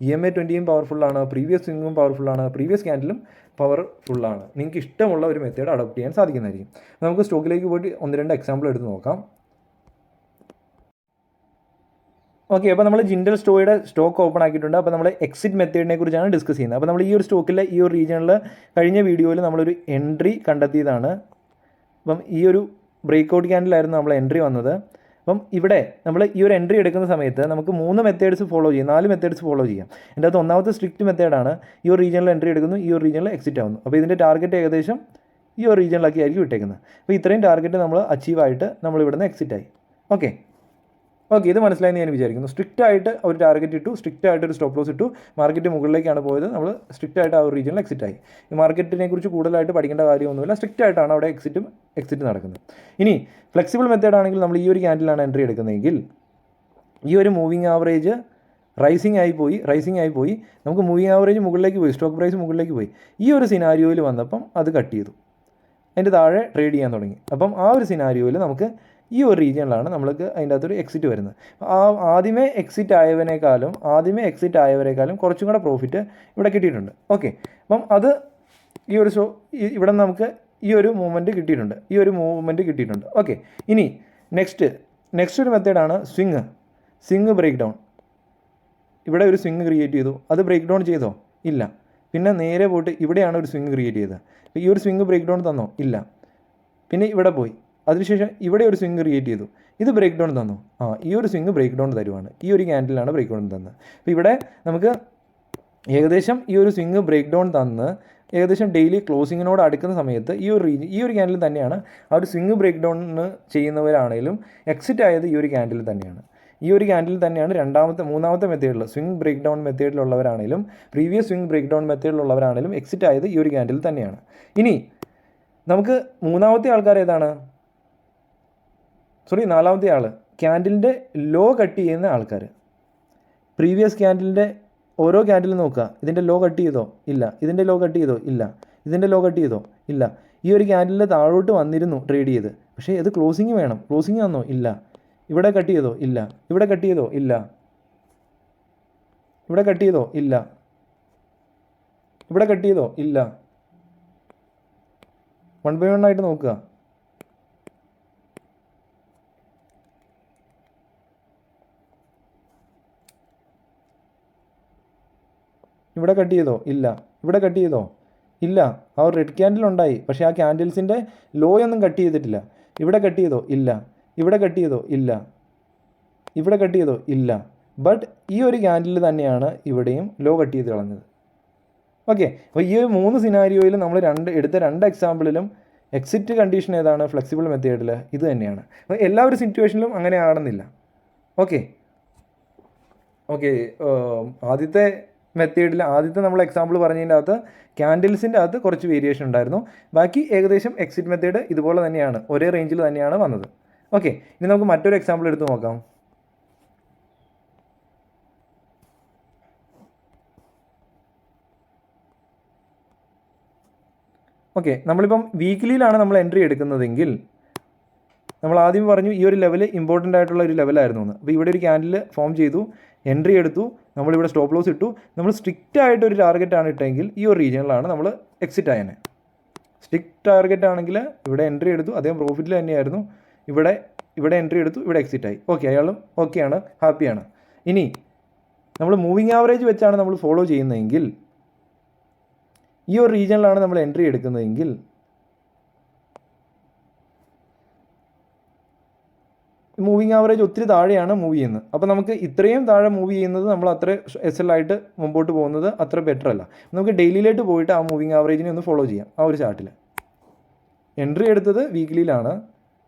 EMA 20യും പവർഫുള്ളാണ്, പ്രീവിയസ് സ്വിങ്ങും പവർഫുള്ളാണ്, പ്രീവിയസ് ക്യാൻഡിലും പവർഫുള്ളാണ്. നിങ്ങൾക്ക് ഇഷ്ടമുള്ള ഒരു മെത്തേഡ് അഡോപ്റ്റ് ചെയ്യാൻ സാധിക്കുന്നതായിരിക്കും. നമുക്ക് സ്റ്റോക്കിലേക്ക് പോയിട്ട് 1-2 എക്സാമ്പിൾ എടുത്ത് നോക്കാം. ഓക്കെ, അപ്പോൾ നമ്മൾ ജിൻഡൽ സ്റ്റോയുടെ സ്റ്റോക്ക് ഓപ്പൺ ആക്കിയിട്ടുണ്ട്. അപ്പോൾ നമ്മൾ എക്സിറ്റ് മെത്തേഡിനെ കുറിച്ചാണ് ഡിസ്കസ് ചെയ്യുന്നത്. അപ്പോൾ നമ്മൾ ഈ ഒരു സ്റ്റോക്കിലെ ഈ ഒരു റീജിയണിൽ കഴിഞ്ഞ വീഡിയോയിൽ നമ്മളൊരു എൻട്രി കണ്ടെത്തിയതാണ്. അപ്പം ഈ ഒരു ബ്രേക്ക് ഔട്ട് ക്യാൻഡിലായിരുന്നു നമ്മൾ എൻട്രി വന്നത്. അപ്പം ഇവിടെ നമ്മൾ ഈ ഒരു എൻട്രി എടുക്കുന്ന സമയത്ത് നമുക്ക് 4 മെത്തേഡ്സ് ഫോളോ ചെയ്യാം. എൻ്റെ അകത്ത് ഒന്നാമത്തെ സ്ട്രിക്റ്റ് മെത്തേഡാണ്, ഈ ഒരു റീജിയണിൽ എൻട്രി എടുക്കുന്നു, ഈ ഒരു റീജിയണിൽ എക്സിറ്റ് ആവുന്നു. അപ്പോൾ ഇതിൻ്റെ ടാർഗറ്റ് ഏകദേശം ഈ ഒരു റീജിയണിലൊക്കെ ആയിരിക്കും ഇട്ടേക്കുന്നത്. അപ്പോൾ ഇത്രയും ടാർഗറ്റ് നമ്മൾ അച്ചീവ് ആയിട്ട് നമ്മൾ ഇവിടുന്ന് എക്സിറ്റ് ആയി. ഓക്കെ, ഇത് മനസ്സിലായെന്ന് ഞാൻ വിചാരിക്കുന്നു. സ്ട്രിക്റ്റ് ആയിട്ട് ഒരു ടാർഗറ്റ് ഇട്ടു, സ്ട്രിക്റ്റ് ആയിട്ട് ഒരു സ്റ്റോപ്പ് ലോസ് ഇട്ടു, മാർക്കറ്റ് മുകളിലേക്കാണ് പോയത്, നമ്മൾ സ്ട്രിക്റ്റ് ആയിട്ട് ആ ഒരു റീജിയനിൽ എക്സിറ്റ് ആയി. ഈ മാർക്കറ്റിനെ കുറിച്ച് കൂടുതലായിട്ട് പഠിക്കേണ്ട കാര്യമൊന്നുമില്ല, സ്ട്രിക്റ്റ് ആയിട്ടാണ് അവിടെ എക്സിറ്റ് നടക്കുന്നത്. ഇനി ഫ്ലെക്സിബിൾ മെത്തേഡ് ആണെങ്കിൽ നമ്മൾ ഈ ഒരു ക്യാൻഡിലാണ് എൻട്രി എടുക്കുന്നതെങ്കിൽ ഈ ഒരു മൂവിങ് ആവറേജ് റൈസിങ് ആയി പോയി നമുക്ക് മൂവിങ് ആവറേജ് മുകളിലേക്ക് പോയി, സ്റ്റോക്ക് പ്രൈസ് മുകളിലേക്ക് പോയി. ഈ ഒരു സിനാരിയോയിൽ വന്നപ്പം അത് കട്ട് ചെയ്തു, അതിൻ്റെ താഴെ ട്രേഡ് ചെയ്യാൻ തുടങ്ങി. അപ്പം ആ ഒരു സിനാരിയോയിൽ നമുക്ക് ഈ ഒരു റീജിയനിലാണ് നമ്മൾക്ക് അതിൻ്റെ അകത്തൊരു എക്സിറ്റ് വരുന്നത്. ആദ്യമേ എക്സിറ്റ് ആയവരെക്കാളും കുറച്ചും കൂടെ പ്രോഫിറ്റ് ഇവിടെ കിട്ടിയിട്ടുണ്ട്. ഓക്കെ, അപ്പം അത് ഇവിടെ നമുക്ക് ഈ ഒരു മൂവ്മെൻറ്റ് കിട്ടിയിട്ടുണ്ട്. ഓക്കെ, ഇനി നെക്സ്റ്റ് ഒരു മെത്തേഡാണ് സ്വിങ് ബ്രേക്ക് ഡൗൺ. ഇവിടെ ഒരു സ്വിങ് ക്രിയേറ്റ് ചെയ്തു, അത് ബ്രേക്ക് ഡൗൺ ചെയ്തോ? ഇല്ല. പിന്നെ നേരെ പോയിട്ട് ഇവിടെയാണ് ഒരു സ്വിങ് ക്രിയേറ്റ് ചെയ്തത്. അപ്പോൾ ഈ ഒരു സ്വിങ് ബ്രേക്ക് ഡൗൺ തന്നോ? ഇല്ല. പിന്നെ ഇവിടെ പോയി, അതിനുശേഷം ഇവിടെ ഒരു സ്വിങ് ക്രിയേറ്റ് ചെയ്തു, ഇത് ബ്രേക്ക് ഡൗൺ തന്നു. ഈ ഒരു സ്വിങ് ബ്രേക്ക് ഡൗൺ തരുവാണ്, ഈ ഒരു ക്യാൻഡിലാണ് ബ്രേക്ക് ഡൗൺ തന്നത്. അപ്പോൾ ഇവിടെ നമുക്ക് ഏകദേശം ഈ ഒരു സ്വിങ് ബ്രേക്ക് ഡൗൺ തന്ന് ഏകദേശം ഡെയിലി ക്ലോസിങ്ങിനോട് അടുക്കുന്ന സമയത്ത് ഈ ഒരു ക്യാൻഡിൽ തന്നെയാണ് ആ ഒരു സ്വിംഗ് ബ്രേക്ക് ഡൗണിന് ചെയ്യുന്നവരാണെങ്കിലും എക്സിറ്റ് ആയത് ഈ ഒരു ക്യാൻഡിൽ തന്നെയാണ്. ഈ ഒരു ക്യാൻഡിൽ തന്നെയാണ് മൂന്നാമത്തെ മെത്തേഡിൽ സ്വിംഗ് ബ്രേക്ക് ഡൗൺ മെത്തേഡിലുള്ളവരാണെങ്കിലും പ്രീവിയസ് സ്വിംഗ് ബ്രേക്ക് ഡൗൺ മെത്തേഡിലുള്ളവരാണെങ്കിലും എക്സിറ്റ് ആയത് ഈ ഒരു ക്യാൻഡിൽ തന്നെയാണ്. ഇനി നമുക്ക് നാലാമത്തെ ആൾ ക്യാൻഡിലിൻ്റെ ലോ കട്ട് ചെയ്യുന്ന ആൾക്കാർ. പ്രീവിയസ് ക്യാൻഡിലിൻ്റെ ഓരോ ക്യാൻഡിലും നോക്കുക, ഇതിൻ്റെ ലോ കട്ട് ചെയ്തോ ഇല്ല, ഇതിൻ്റെ ലോ കട്ട് ചെയ്തോ ഇല്ല, ഇതിൻ്റെ ലോ കട്ട് ചെയ്തോ ഇല്ല. ഈ ഒരു ക്യാൻഡിലിൽ താഴോട്ട് വന്നിരുന്നു ട്രേഡ് ചെയ്ത്, പക്ഷേ ഇത് ക്ലോസിങ് വേണം. ക്ലോസിങ് വന്നോ ഇല്ല. ഇവിടെ കട്ട് ചെയ്തോ ഇല്ല, ഇവിടെ കട്ട് ചെയ്തോ ഇല്ല, ഇവിടെ കട്ട് ചെയ്തോ ഇല്ല, ഇവിടെ കട്ട് ചെയ്തോ ഇല്ല. 1 by 1 ആയിട്ട് നോക്കുക. ഇവിടെ കട്ട് ചെയ്തോ ഇല്ല, ഇവിടെ കട്ട് ചെയ്തോ ഇല്ല. ആ ഒരു റെഡ് ക്യാൻഡിൽ ഉണ്ടായി, പക്ഷേ ആ ക്യാൻഡിൽസിൻ്റെ ലോയൊന്നും കട്ട് ചെയ്തിട്ടില്ല. ഇവിടെ കട്ട് ചെയ്തോ ഇല്ല, ഇവിടെ കട്ട് ചെയ്തോ ഇല്ല, ഇവിടെ കട്ട് ചെയ്തോ ഇല്ല. ബട്ട് ഈ ഒരു ക്യാൻഡിൽ തന്നെയാണ് ഇവിടെയും ലോ കട്ട് ചെയ്ത് കളഞ്ഞത്. ഓക്കെ, അപ്പോൾ ഈ 3 സിനാരിയോയിലും നമ്മൾ എടുത്ത 2 എക്സാമ്പിളിലും എക്സിറ്റ് കണ്ടീഷൻ ഏതാണ്? ഫ്ലെക്സിബിൾ മെത്തേഡിൽ ഇത് തന്നെയാണ്. അപ്പോൾ എല്ലാ ഒരു സിറ്റുവേഷനിലും അങ്ങനെ ആണെന്നില്ല. ഓക്കെ, ആദ്യത്തെ മെത്തേഡിൽ നമ്മൾ എക്സാമ്പിൾ പറഞ്ഞതിൻ്റെ അകത്ത് ക്യാൻഡിൽസിൻ്റെ അകത്ത് കുറച്ച് വേരിയേഷൻ ഉണ്ടായിരുന്നു. ബാക്കി ഏകദേശം എക്സിറ്റ് മെത്തേഡ് ഇതുപോലെ തന്നെയാണ്, ഒരേ റേഞ്ചിൽ തന്നെയാണ് വന്നത്. ഓക്കെ, ഇനി നമുക്ക് മറ്റൊരു എക്സാമ്പിൾ എടുത്ത് നോക്കാം. ഓക്കെ, നമ്മളിപ്പം വീക്ക്ലിയിലാണ് നമ്മൾ എൻട്രി എടുക്കുന്നതെങ്കിൽ നമ്മൾ ആദ്യം പറഞ്ഞു ഈ ഒരു ലെവൽ ഇമ്പോർട്ടൻ്റ് ആയിട്ടുള്ള ഒരു ലെവലായിരുന്നു എന്ന്. അപ്പോൾ ഇവിടെ ഒരു ക്യാൻഡിൽ ഫോം ചെയ്തു, എൻട്രി എടുത്തു, നമ്മളിവിടെ സ്റ്റോപ്പ് ലോസ് ഇട്ടു. നമ്മൾ സ്ട്രിക്റ്റ് ആയിട്ടൊരു ടാർഗറ്റാണ് ഇട്ടെങ്കിൽ ഈ ഒരു റീജിയനിലാണ് നമ്മൾ എക്സിറ്റ് ആയനെ. സ്ട്രിക്റ്റ് ടാർഗറ്റ് ആണെങ്കിൽ ഇവിടെ എൻട്രി എടുത്തു, അദ്ദേഹം പ്രോഫിറ്റിൽ തന്നെയായിരുന്നു. ഇവിടെ എൻട്രി എടുത്തു, ഇവിടെ എക്സിറ്റ് ആയി. ഓക്കെ, അയാളും ഓക്കെയാണ്, ഹാപ്പിയാണ്. ഇനി നമ്മൾ മൂവിങ് ആവറേജ് വെച്ചാണ് നമ്മൾ ഫോളോ ചെയ്യുന്നതെങ്കിൽ, ഈ ഒരു റീജിയനിലാണ് നമ്മൾ എൻട്രി എടുക്കുന്നതെങ്കിൽ മൂവിങ് ആവറേജ് ഒത്തിരി താഴെയാണ് മൂവ് ചെയ്യുന്നത്. അപ്പോൾ നമുക്ക് ഇത്രയും താഴെ മൂവ് ചെയ്യുന്നത് നമ്മൾ അത്ര SL ആയിട്ട് മുമ്പോട്ട് പോകുന്നത് അത്ര ബെറ്റർ അല്ല. നമുക്ക് ഡെയിലിയിലേക്ക് പോയിട്ട് ആ മൂവിങ് ആവറേജിനെ ഒന്ന് ഫോളോ ചെയ്യാം. ആ ഒരു ചാർട്ടിൽ എൻട്രി എടുത്തത് വീക്ക്ലിയിലാണ്,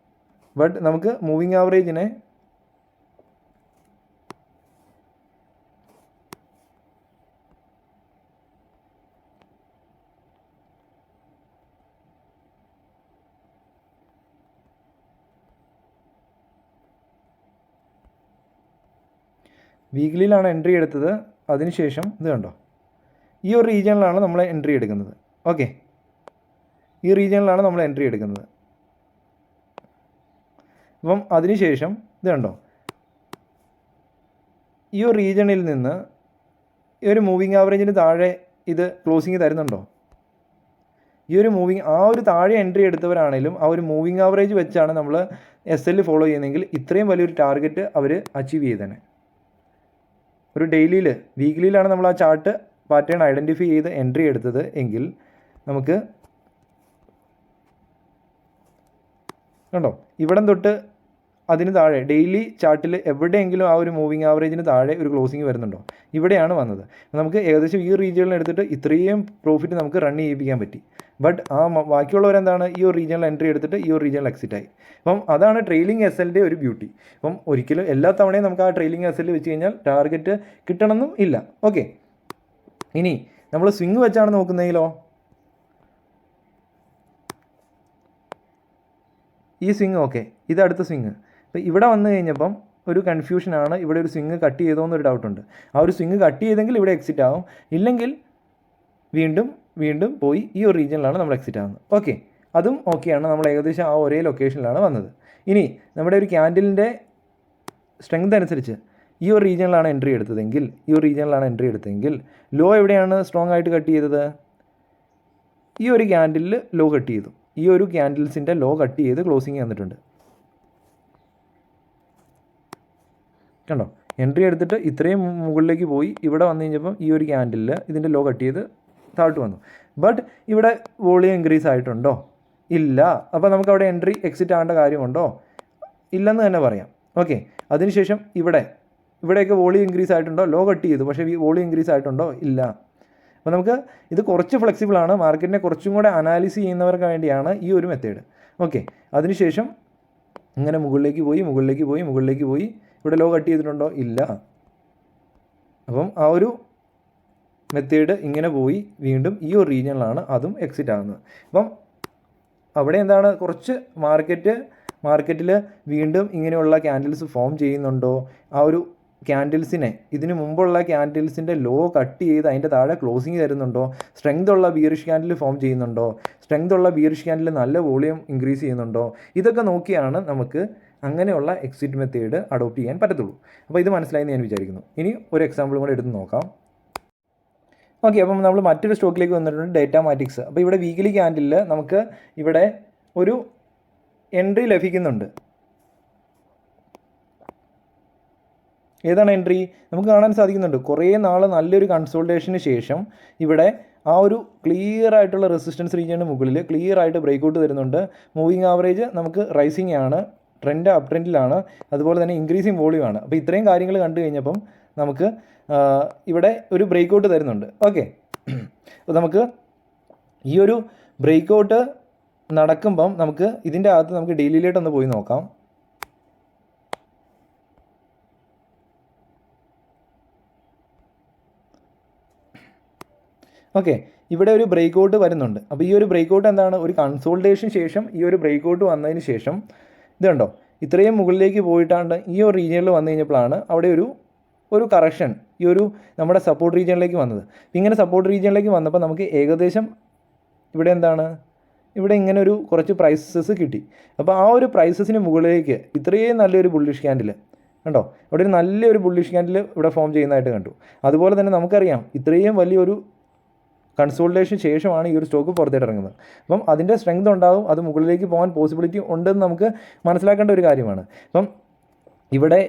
ബട്ട് നമുക്ക് മൂവിങ് ആവറേജിനെ വീക്ക്ലിയിലാണ് എൻട്രി എടുത്തത്. അതിനുശേഷം ഇത് കണ്ടോ, ഈ ഒരു റീജിയനിലാണ് നമ്മൾ എൻട്രി എടുക്കുന്നത്. ഓക്കെ, ഈ റീജിയനിലാണ് നമ്മൾ എൻട്രി എടുക്കുന്നത്. അപ്പം അതിനുശേഷം ഇത് കണ്ടോ, ഈ ഒരു റീജിയണിൽ നിന്ന് ഈ ഒരു മൂവിങ് ആവറേജിന് താഴെ ഇത് ക്ലോസിങ് തരുന്നുണ്ടോ? ഈ ഒരു ആ ഒരു താഴെ എൻട്രി എടുത്തവരാണെങ്കിലും ആ ഒരു മൂവിങ് ആവറേജ് വെച്ചാണ് നമ്മൾ SL ഫോളോ ചെയ്യുന്നതെങ്കിൽ ഇത്രയും വലിയൊരു ടാർഗറ്റ് അവർ അച്ചീവ് ചെയ്തേനെ. ഒരു വീക്ക്ലിയിലാണ് നമ്മൾ ആ ചാർട്ട് പാറ്റേൺ ഐഡൻറ്റിഫൈ ചെയ്ത് എൻട്രി എടുത്തത് എങ്കിൽ നമുക്ക് കണ്ടോ, ഇവിടം തൊട്ട് അതിന് താഴെ ഡെയിലി ചാർട്ടിൽ എവിടെയെങ്കിലും ആ ഒരു മൂവിങ് ആവറേജിന് താഴെ ഒരു ക്ലോസിങ് വരുന്നുണ്ടോ? ഇവിടെയാണ് വന്നത്. നമുക്ക് ഏകദേശം ഈ റീജിയനിൽ എടുത്തിട്ട് ഇത്രയും പ്രോഫിറ്റ് നമുക്ക് റൺ ചെയ്യിപ്പിക്കാൻ പറ്റി. ബട്ട് ബാക്കിയുള്ളവരെന്താണ് ഈ ഒരു റീജിയനിൽ എൻട്രി എടുത്തിട്ട് ഈ ഒരു റീജിയനിൽ എക്സിറ്റ് ആയി. അപ്പം അതാണ് ട്രെയിലിംഗ് SLൻ്റെ ഒരു ബ്യൂട്ടി. അപ്പം ഒരിക്കലും എല്ലാ തവണയും നമുക്ക് ആ ട്രെയിലിംഗ് SL വെച്ച് കഴിഞ്ഞാൽ ടാർഗറ്റ് കിട്ടണമെന്നും ഇല്ല. ഓക്കെ, ഇനി നമ്മൾ സ്വിങ് വെച്ചാണ് നോക്കുന്നതെങ്കിലോ, ഈ സ്വിങ് ഓക്കെ, ഇത് അടുത്ത സ്വിങ്. അപ്പോൾ ഇവിടെ വന്നു കഴിഞ്ഞപ്പം ഒരു കൺഫ്യൂഷനാണ്, ഇവിടെ ഒരു സ്വിങ് കട്ട് ചെയ്തോ എന്നൊരു ഡൗട്ടുണ്ട്. ആ ഒരു സ്വിങ് കട്ട് ചെയ്തെങ്കിൽ ഇവിടെ എക്സിറ്റ് ആവും, ഇല്ലെങ്കിൽ വീണ്ടും പോയി ഈ ഒരു റീജിയനിലാണ് നമ്മൾ എക്സിറ്റ് ആവുന്നത്. ഓക്കെ, അതും ഓക്കെയാണ്. നമ്മൾ ഏകദേശം ആ ഒരേ ലൊക്കേഷനിലാണ് വന്നത്. ഇനി നമ്മുടെ ഒരു ക്യാൻഡിലിൻ്റെ സ്ട്രെങ്ത് അനുസരിച്ച് ഈ ഒരു റീജിയനിലാണ് എൻട്രി എടുത്തതെങ്കിൽ ലോ എവിടെയാണ് സ്ട്രോങ് ആയിട്ട് കട്ട് ചെയ്തത്? ഈ ഒരു ക്യാൻഡിലിൽ ലോ കട്ട് ചെയ്തു. ഈ ഒരു ക്യാൻഡിൽസിൻ്റെ ലോ കട്ട് ചെയ്ത് ക്ലോസിങ് വന്നിട്ടുണ്ട്. കണ്ടോ, എൻട്രി എടുത്തിട്ട് ഇത്രയും മുകളിലേക്ക് പോയി, ഇവിടെ വന്നു കഴിഞ്ഞപ്പം ഈ ഒരു ക്യാൻഡിലിൽ ഇതിൻ്റെ ലോ കട്ട് ചെയ്ത് താഴ്ത്ത് വന്നു. ബട്ട് ഇവിടെ വോളിയം ഇൻക്രീസ് ആയിട്ടുണ്ടോ? ഇല്ല. അപ്പോൾ നമുക്ക് അവിടെ എൻട്രി എക്സിറ്റ് ആകേണ്ട കാര്യമുണ്ടോ? ഇല്ലെന്ന് തന്നെ പറയാം. ഓക്കെ, അതിനുശേഷം ഇവിടെയൊക്കെ വോളിയം ഇൻക്രീസ് ആയിട്ടുണ്ടോ? ലോ കട്ട് ചെയ്തു, പക്ഷേ വോളിയം ഇൻക്രീസ് ആയിട്ടുണ്ടോ? ഇല്ല. അപ്പോൾ നമുക്ക് ഇത് കുറച്ച് ഫ്ലെക്സിബിളാണ്, മാർക്കറ്റിനെ കുറച്ചും കൂടെ അനാലിസ് ചെയ്യുന്നവർക്ക് വേണ്ടിയാണ് ഈ ഒരു മെത്തേഡ്. ഓക്കെ, അതിനുശേഷം ഇങ്ങനെ മുകളിലേക്ക് പോയി ഇവിടെ ലോ കട്ട് ചെയ്തിട്ടുണ്ടോ? ഇല്ല. അപ്പം ആ ഒരു മെത്തേഡ് ഇങ്ങനെ പോയി വീണ്ടും ഈ ഒരു റീജിയനിലാണ് അതും എക്സിറ്റ് ആകുന്നത്. അപ്പം അവിടെ എന്താണ്, കുറച്ച് മാർക്കറ്റിൽ വീണ്ടും ഇങ്ങനെയുള്ള ക്യാൻഡിൽസ് ഫോം ചെയ്യുന്നുണ്ടോ? ആ ഒരു ക്യാൻഡിൽസിനെ ഇതിനു മുമ്പുള്ള ക്യാൻഡിൽസിൻ്റെ ലോ കട്ട് ചെയ്ത് അതിൻ്റെ താഴെ ക്ലോസിങ് തരുന്നുണ്ടോ? സ്ട്രെങ്ത് ഉള്ള ബീറിഷ് ക്യാൻഡിൽ ഫോം ചെയ്യുന്നുണ്ടോ? സ്ട്രെങ്ത് ഉള്ള ബീറിഷ് ക്യാൻഡിൽ നല്ല വോളിയം ഇൻക്രീസ് ചെയ്യുന്നുണ്ടോ? ഇതൊക്കെ നോക്കിയാണ് നമുക്ക് അങ്ങനെയുള്ള എക്സിറ്റ് മെത്തേഡ് അഡോപ്റ്റ് ചെയ്യാൻ പറ്റത്തുള്ളൂ. അപ്പോൾ ഇത് മനസ്സിലായെന്ന് ഞാൻ വിചാരിക്കുന്നു. ഇനി ഒരു എക്സാമ്പിളും കൂടെ എടുത്ത് നോക്കാം. ഓക്കെ, അപ്പം നമ്മൾ മറ്റൊരു സ്റ്റോക്കിലേക്ക് വന്നിട്ടുണ്ട്, ഡേറ്റാമാറ്റിക്സ്. അപ്പോൾ ഇവിടെ വീക്കിലി ക്യാൻഡിലിൽ നമുക്ക് ഇവിടെ ഒരു എൻട്രി ലഭിക്കുന്നുണ്ട്. ഏതാണ് എൻട്രി? നമുക്ക് കാണാൻ സാധിക്കുന്നുണ്ട് കുറേ നാൾ നല്ലൊരു കൺസോൾട്ടേഷന് ശേഷം ഇവിടെ ആ ഒരു ക്ലിയർ ആയിട്ടുള്ള റെസിസ്റ്റൻസ് റീജിയന് മുകളിൽ ക്ലിയർ ആയിട്ട് ബ്രേക്കൗട്ട് തരുന്നുണ്ട്. മൂവിങ് ആവറേജ് നമുക്ക് റൈസിങ് ആണ്, ട്രെൻഡ് അപ് ട്രെൻഡിലാണ്, അതുപോലെ തന്നെ ഇൻക്രീസിങ് വോളിയം ആണ്. അപ്പോൾ ഇത്രയും കാര്യങ്ങൾ കണ്ടു കഴിഞ്ഞപ്പം നമുക്ക് ഇവിടെ ഒരു ബ്രേക്കൗട്ട് തരുന്നുണ്ട്. ഓക്കെ, അപ്പോൾ നമുക്ക് ഈ ഒരു ബ്രേക്കൗട്ട് നടക്കുമ്പം നമുക്ക് ഇതിൻ്റെ അകത്ത് നമുക്ക് ഡെയിലിയിലോട്ടൊന്ന് പോയി നോക്കാം. ഓക്കെ, ഇവിടെ ഒരു ബ്രേക്കൗട്ട് വരുന്നുണ്ട്. അപ്പോൾ ഈ ഒരു ബ്രേക്കൗട്ട് എന്താണ്, ഒരു കൺസോൾട്ടേഷൻ ശേഷം ഈ ഒരു ബ്രേക്കൗട്ട് വന്നതിന് ശേഷം ഇത് കണ്ടോ, ഇത്രയും മുകളിലേക്ക് പോയിട്ടാണ്ട് ഈ ഒരു റീജിയനിൽ വന്നു കഴിഞ്ഞപ്പോഴാണ് അവിടെ ഒരു കറക്ഷൻ ഈ ഒരു നമ്മുടെ സപ്പോർട്ട് റീജിയനിലേക്ക് വന്നത്. ഇങ്ങനെ സപ്പോർട്ട് റീജിയനിലേക്ക് വന്നപ്പോൾ നമുക്ക് ഏകദേശം ഇവിടെ എന്താണ്, ഇവിടെ ഇങ്ങനെ ഒരു കുറച്ച് പ്രൈസസ് കിട്ടി. അപ്പോൾ ആ ഒരു പ്രൈസസിന് മുകളിലേക്ക് ഇത്രയും നല്ലൊരു ബുള്ളിഷ് ക്യാൻഡിൽ കണ്ടോ, അവിടെ ഒരു നല്ലൊരു ബുള്ളിഷ് ക്യാൻഡിൽ ഇവിടെ ഫോം ചെയ്യുന്നതായിട്ട് കണ്ടു. അതുപോലെ തന്നെ നമുക്കറിയാം ഇത്രയും വലിയൊരു കൺസോൾട്ടേഷൻ ശേഷമാണ് ഈ ഒരു സ്റ്റോക്ക് പുറത്തേട്ട് ഇറങ്ങുന്നത്. അപ്പം അതിൻ്റെ സ്ട്രെങ്ത് ഉണ്ടാകും, അത് മുകളിലേക്ക് പോകാൻ പോസിബിലിറ്റി ഉണ്ടെന്ന് നമുക്ക് മനസ്സിലാക്കേണ്ട ഒരു കാര്യമാണ്. അപ്പം ഇവിടെ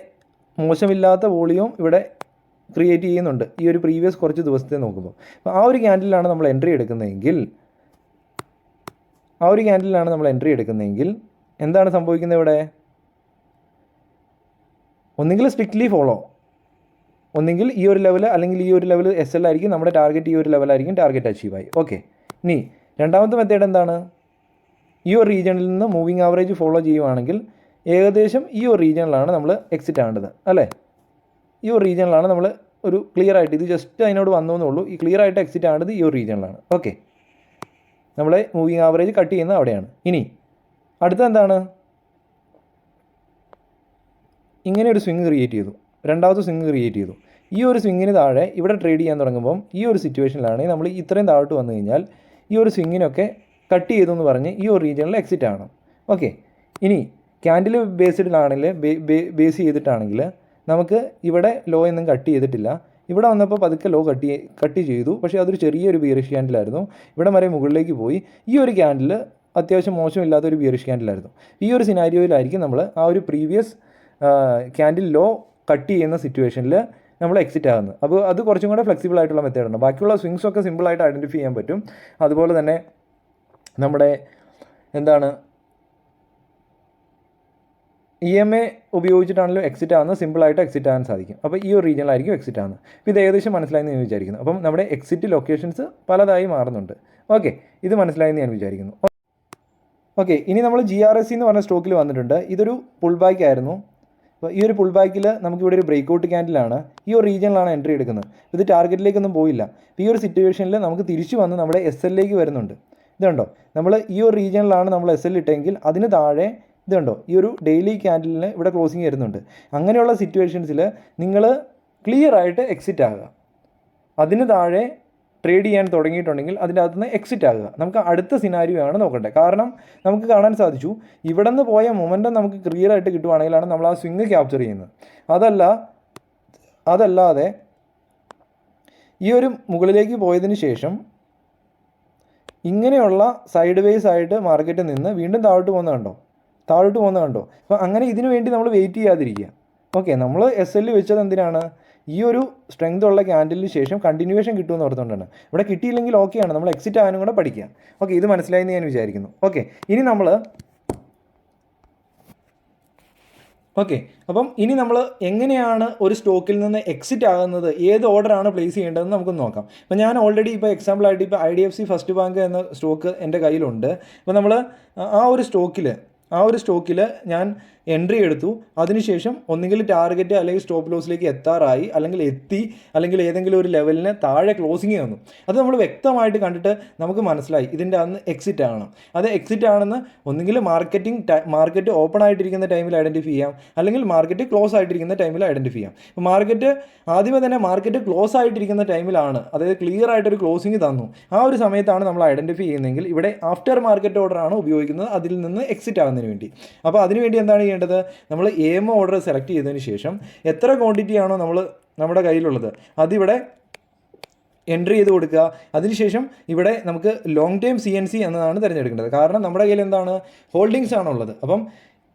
മോശമില്ലാത്ത വോളിയം ഇവിടെ ക്രിയേറ്റ് ചെയ്യുന്നുണ്ട് ഈ ഒരു പ്രീവിയസ് കുറച്ച് ദിവസത്തെ നോക്കുമ്പോൾ. അപ്പോൾ ആ ഒരു ക്യാൻഡിലാണ് നമ്മൾ എൻട്രി എടുക്കുന്നതെങ്കിൽ എന്താണ് സംഭവിക്കുന്നത്? ഇവിടെ ഒന്നുകിൽ സ്ട്രിക്ട്ലി ഫോളോ, ഒന്നുകിൽ ഈ ഒരു ലെവൽ അല്ലെങ്കിൽ ഈ ഒരു ലെവൽ SL ആയിരിക്കും നമ്മുടെ ടാർഗറ്റ്, ഈ ഒരു ലെവലായിരിക്കും ടാർഗറ്റ് അച്ചീവായി. ഓക്കെ, ഇനി രണ്ടാമത്തെ മെത്തേഡ് എന്താണ്? ഈ ഒരു റീജിയണിൽ നിന്ന് മൂവിങ് ആവറേജ് ഫോളോ ചെയ്യുവാണെങ്കിൽ ഏകദേശം ഈ ഒരു റീജിയണിലാണ് നമ്മൾ എക്സിറ്റ് ആവേണ്ടത്, അല്ലേ? ഈ ഒരു റീജിയണിലാണ് നമ്മൾ ഒരു ക്ലിയർ ആയിട്ട്, ഇത് ജസ്റ്റ് അതിനോട് വന്നു എന്നുള്ളൂ, ഈ ക്ലിയർ ആയിട്ട് എക്സിറ്റ് ആവേണ്ടത് ഈ ഒരു റീജിയണിലാണ്. ഓക്കെ, നമ്മൾ മൂവിങ് ആവറേജ് കട്ട് ചെയ്യുന്നത് അവിടെയാണ്. ഇനി അടുത്ത എന്താണ്, ഇങ്ങനെ ഒരു സ്വിങ് ക്രിയേറ്റ് ചെയ്തു, രണ്ടാമത്തെ സ്വിങ് ക്രിയേറ്റ് ചെയ്തു. ഈ ഒരു സ്വിങ്ങിന് താഴെ ഇവിടെ ട്രേഡ് ചെയ്യാൻ തുടങ്ങുമ്പം ഈ ഒരു സിറ്റുവേഷനിലാണെങ്കിൽ നമ്മൾ ഇത്രയും താഴോട്ട് വന്നു കഴിഞ്ഞാൽ ഈ ഒരു സ്വിങ്ങിനൊക്കെ കട്ട് ചെയ്തു എന്ന് പറഞ്ഞ് ഈ ഒരു റീജിയണിൽ എക്സിറ്റ് ആണ്. ഓക്കെ, ഇനി ക്യാൻഡിൽ ബേസ് ചെയ്തിട്ടാണെങ്കിൽ നമുക്ക് ഇവിടെ ലോ ഒന്നും കട്ട് ചെയ്തിട്ടില്ല. ഇവിടെ വന്നപ്പോൾ പതുക്കെ ലോ കട്ട് ചെയ്തു, പക്ഷേ അതൊരു ചെറിയൊരു ബിയറിഷ് ക്യാൻഡിലായിരുന്നു. ഇവിടെ വരെ മുകളിലേക്ക് പോയി. ഈ ഒരു ക്യാൻഡിൽ അത്യാവശ്യം മോശമില്ലാത്തൊരു ബിയറിഷ് ക്യാൻഡിലായിരുന്നു. ഈ ഒരു സിനാരിയോയിലായിരിക്കും നമ്മൾ ആ ഒരു പ്രീവിയസ് ക്യാൻഡിൽ ലോ കട്ട് ചെയ്യുന്ന സിറ്റുവേഷനിൽ നമ്മൾ എക്സിറ്റ് ആകുന്നത്. അപ്പോൾ അത് കുറച്ചും കൂടെ ഫ്ലെക്സിബിൾ ആയിട്ടുള്ള മെത്തേഡാണ്. ബാക്കിയുള്ള സ്വിങ്സൊക്കെ സിമ്പിളായിട്ട് ഐഡൻറ്റിഫൈ ചെയ്യാൻ പറ്റും. അതുപോലെ തന്നെ നമ്മുടെ എന്താണ് EMA ഉപയോഗിച്ചിട്ടാണെങ്കിലും എക്സിറ്റ് ആകുന്നത് സിമ്പിളായിട്ട് എക്സിറ്റ് ആകാൻ സാധിക്കും. അപ്പോൾ ഈ ഒരു റീജിയനിലായിരിക്കും എക്സിറ്റ് ആകുന്നത്. അപ്പോൾ ഇത് ഏകദേശം മനസ്സിലായെന്ന് ഞാൻ വിചാരിക്കുന്നു. അപ്പം നമ്മുടെ എക്സിറ്റ് ലൊക്കേഷൻസ് പലതായി മാറുന്നുണ്ട്. ഓക്കെ, ഇത് മനസ്സിലായെന്ന് ഞാൻ വിചാരിക്കുന്നു. ഓക്കെ, ഇനി നമ്മൾ GRSC എന്ന് പറഞ്ഞ സ്റ്റോക്കിൽ വന്നിട്ടുണ്ട്. ഇതൊരു പുൾ ബാക്ക് ആയിരുന്നു. അപ്പോൾ ഈ ഒരു പുൾ ബാക്കിൽ നമുക്കിവിടെ ഒരു ബ്രേക്കൗട്ട് ക്യാൻഡിലാണ്, ഈ ഒരു റീജിയനിലാണ് എൻട്രി എടുക്കുന്നത്. ഇത് ടാർഗറ്റിലേക്കൊന്നും പോയില്ല. അപ്പോൾ ഈ ഒരു സിറ്റുവേഷനിൽ നമുക്ക് തിരിച്ചു വന്ന് നമ്മുടെ SLലേക്ക് വരുന്നുണ്ട്. ഇതുണ്ടോ, നമ്മൾ ഈ ഒരു റീജിയനിലാണ് നമ്മൾ SL ഇട്ടെങ്കിൽ അതിന് താഴെ ഇതുണ്ടോ, ഈ ഒരു ഡെയിലി ക്യാൻഡിലിന് ഇവിടെ ക്ലോസിങ് വരുന്നുണ്ട്. അങ്ങനെയുള്ള സിറ്റുവേഷൻസിൽ നിങ്ങൾ ക്ലിയർ ആയിട്ട് എക്സിറ്റ് ആകുക. അതിന് താഴെ ട്രേഡ് ചെയ്യാൻ തുടങ്ങിയിട്ടുണ്ടെങ്കിൽ അതിൻ്റെ അകത്തുനിന്ന് എക്സിറ്റ് ആകുക. നമുക്ക് അടുത്ത സിനാരിയോ ആണ് നോക്കേണ്ടത്. കാരണം നമുക്ക് കാണാൻ സാധിച്ചു ഇവിടെ നിന്ന് പോയ മൊമെൻറ്റം നമുക്ക് ക്ലിയർ ആയിട്ട് കിട്ടുവാണെങ്കിലാണ് നമ്മൾ ആ സ്വിങ് ക്യാപ്ചർ ചെയ്യുന്നത്. അതല്ലാതെ ഈ ഒരു മുകളിലേക്ക് പോയതിന് ശേഷം ഇങ്ങനെയുള്ള സൈഡ് വേസ് ആയിട്ട് മാർക്കറ്റിൽ നിന്ന് വീണ്ടും താഴോട്ട് പോകുന്നത് കണ്ടോ. അപ്പോൾ അങ്ങനെ ഇതിനു വേണ്ടി നമ്മൾ വെയിറ്റ് ചെയ്യാതിരിക്കുക. ഓക്കെ, നമ്മൾ SL വെച്ചത് എന്തിനാണ്? ഈ ഒരു സ്ട്രെങ്ത് ഉള്ള ക്യാൻഡിലിന് ശേഷം കണ്ടിന്യൂവേഷൻ കിട്ടുമെന്ന് ഓർത്തുകൊണ്ടാണ്. ഇവിടെ കിട്ടിയില്ലെങ്കിൽ ഓക്കെയാണ്, നമ്മൾ എക്സിറ്റ് ആകാനും കൂടെ പഠിക്കുക. ഓക്കെ, ഇത് മനസ്സിലായെന്ന് ഞാൻ വിചാരിക്കുന്നു. ഓക്കെ, ഇനി നമ്മൾ ഓക്കെ, അപ്പം ഇനി നമ്മൾ എങ്ങനെയാണ് ഒരു സ്റ്റോക്കിൽ നിന്ന് എക്സിറ്റ് ആകുന്നത്, ഏത് ഓർഡറാണ് പ്ലേസ് ചെയ്യേണ്ടതെന്ന് നമുക്കൊന്ന് നോക്കാം. അപ്പോൾ ഞാൻ ഓൾറെഡി ഇപ്പോൾ എക്സാമ്പിളായിട്ട് ഇപ്പോൾ IDFC ഫസ്റ്റ് ബാങ്ക് എന്ന സ്റ്റോക്ക് എൻ്റെ കയ്യിലുണ്ട്. അപ്പോൾ നമ്മൾ ആ ഒരു സ്റ്റോക്കിൽ ഞാൻ എൻട്രി എടുത്തു. അതിനുശേഷം ഒന്നുകിൽ ടാർഗറ്റ് അല്ലെങ്കിൽ സ്റ്റോപ്പ് ലോസിലേക്ക് എത്താറായി, അല്ലെങ്കിൽ എത്തി, അല്ലെങ്കിൽ ഏതെങ്കിലും ഒരു ലെവലിന് താഴെ ക്ലോസിങ് വന്നു. അത് നമ്മൾ വ്യക്തമായിട്ട് കണ്ടിട്ട് നമുക്ക് മനസ്സിലായി ഇതിൻ്റെ അന്ന് എക്സിറ്റ് ആണ്. അത് എക്സിറ്റ് ആണെന്ന് ഒന്നുകിൽ മാർക്കറ്റ് ഓപ്പൺ ആയിട്ടിരിക്കുന്ന ടൈമിൽ ഐഡൻറ്റിഫൈ ചെയ്യാം, അല്ലെങ്കിൽ മാർക്കറ്റ് ക്ലോസ് ആയിട്ടിരിക്കുന്ന ടൈമിൽ ഐഡൻറ്റിഫൈ ചെയ്യാം. അപ്പോൾ ആദ്യമേ തന്നെ മാർക്കറ്റ് ക്ലോസ് ആയിട്ടിരിക്കുന്ന ടൈമിലാണ്, അതായത് ക്ലിയർ ആയിട്ടൊരു ക്ലോസിങ് തന്നു, ആ ഒരു സമയത്താണ് നമ്മൾ ഐഡൻറ്റിഫൈ ചെയ്യുന്നതെങ്കിൽ ഇവിടെ ആഫ്റ്റർ മാർക്കറ്റ് ഓർഡറാണ് ഉപയോഗിക്കുന്നത് അതിൽ നിന്ന് എക്സിറ്റ് ആകുന്നതിന് വേണ്ടി. അപ്പോൾ അതിനുവേണ്ടി എന്താണ് ചെയ്യേണ്ടത്? നമ്മൾ AMO ഓർഡർ സെലക്ട് ചെയ്തതിന് ശേഷം എത്ര ക്വാണ്ടിറ്റി ആണോ നമ്മുടെ കയ്യിലുള്ളത് അതിവിടെ എൻട്രി ചെയ്ത് കൊടുക്കുക. അതിനുശേഷം ഇവിടെ നമുക്ക് ലോങ് ടൈം CNC എന്നതാണ് തിരഞ്ഞെടുക്കേണ്ടത്. കാരണം നമ്മുടെ കയ്യിൽ എന്താണ്, ഹോൾഡിങ്സ് ആണുള്ളത്. അപ്പം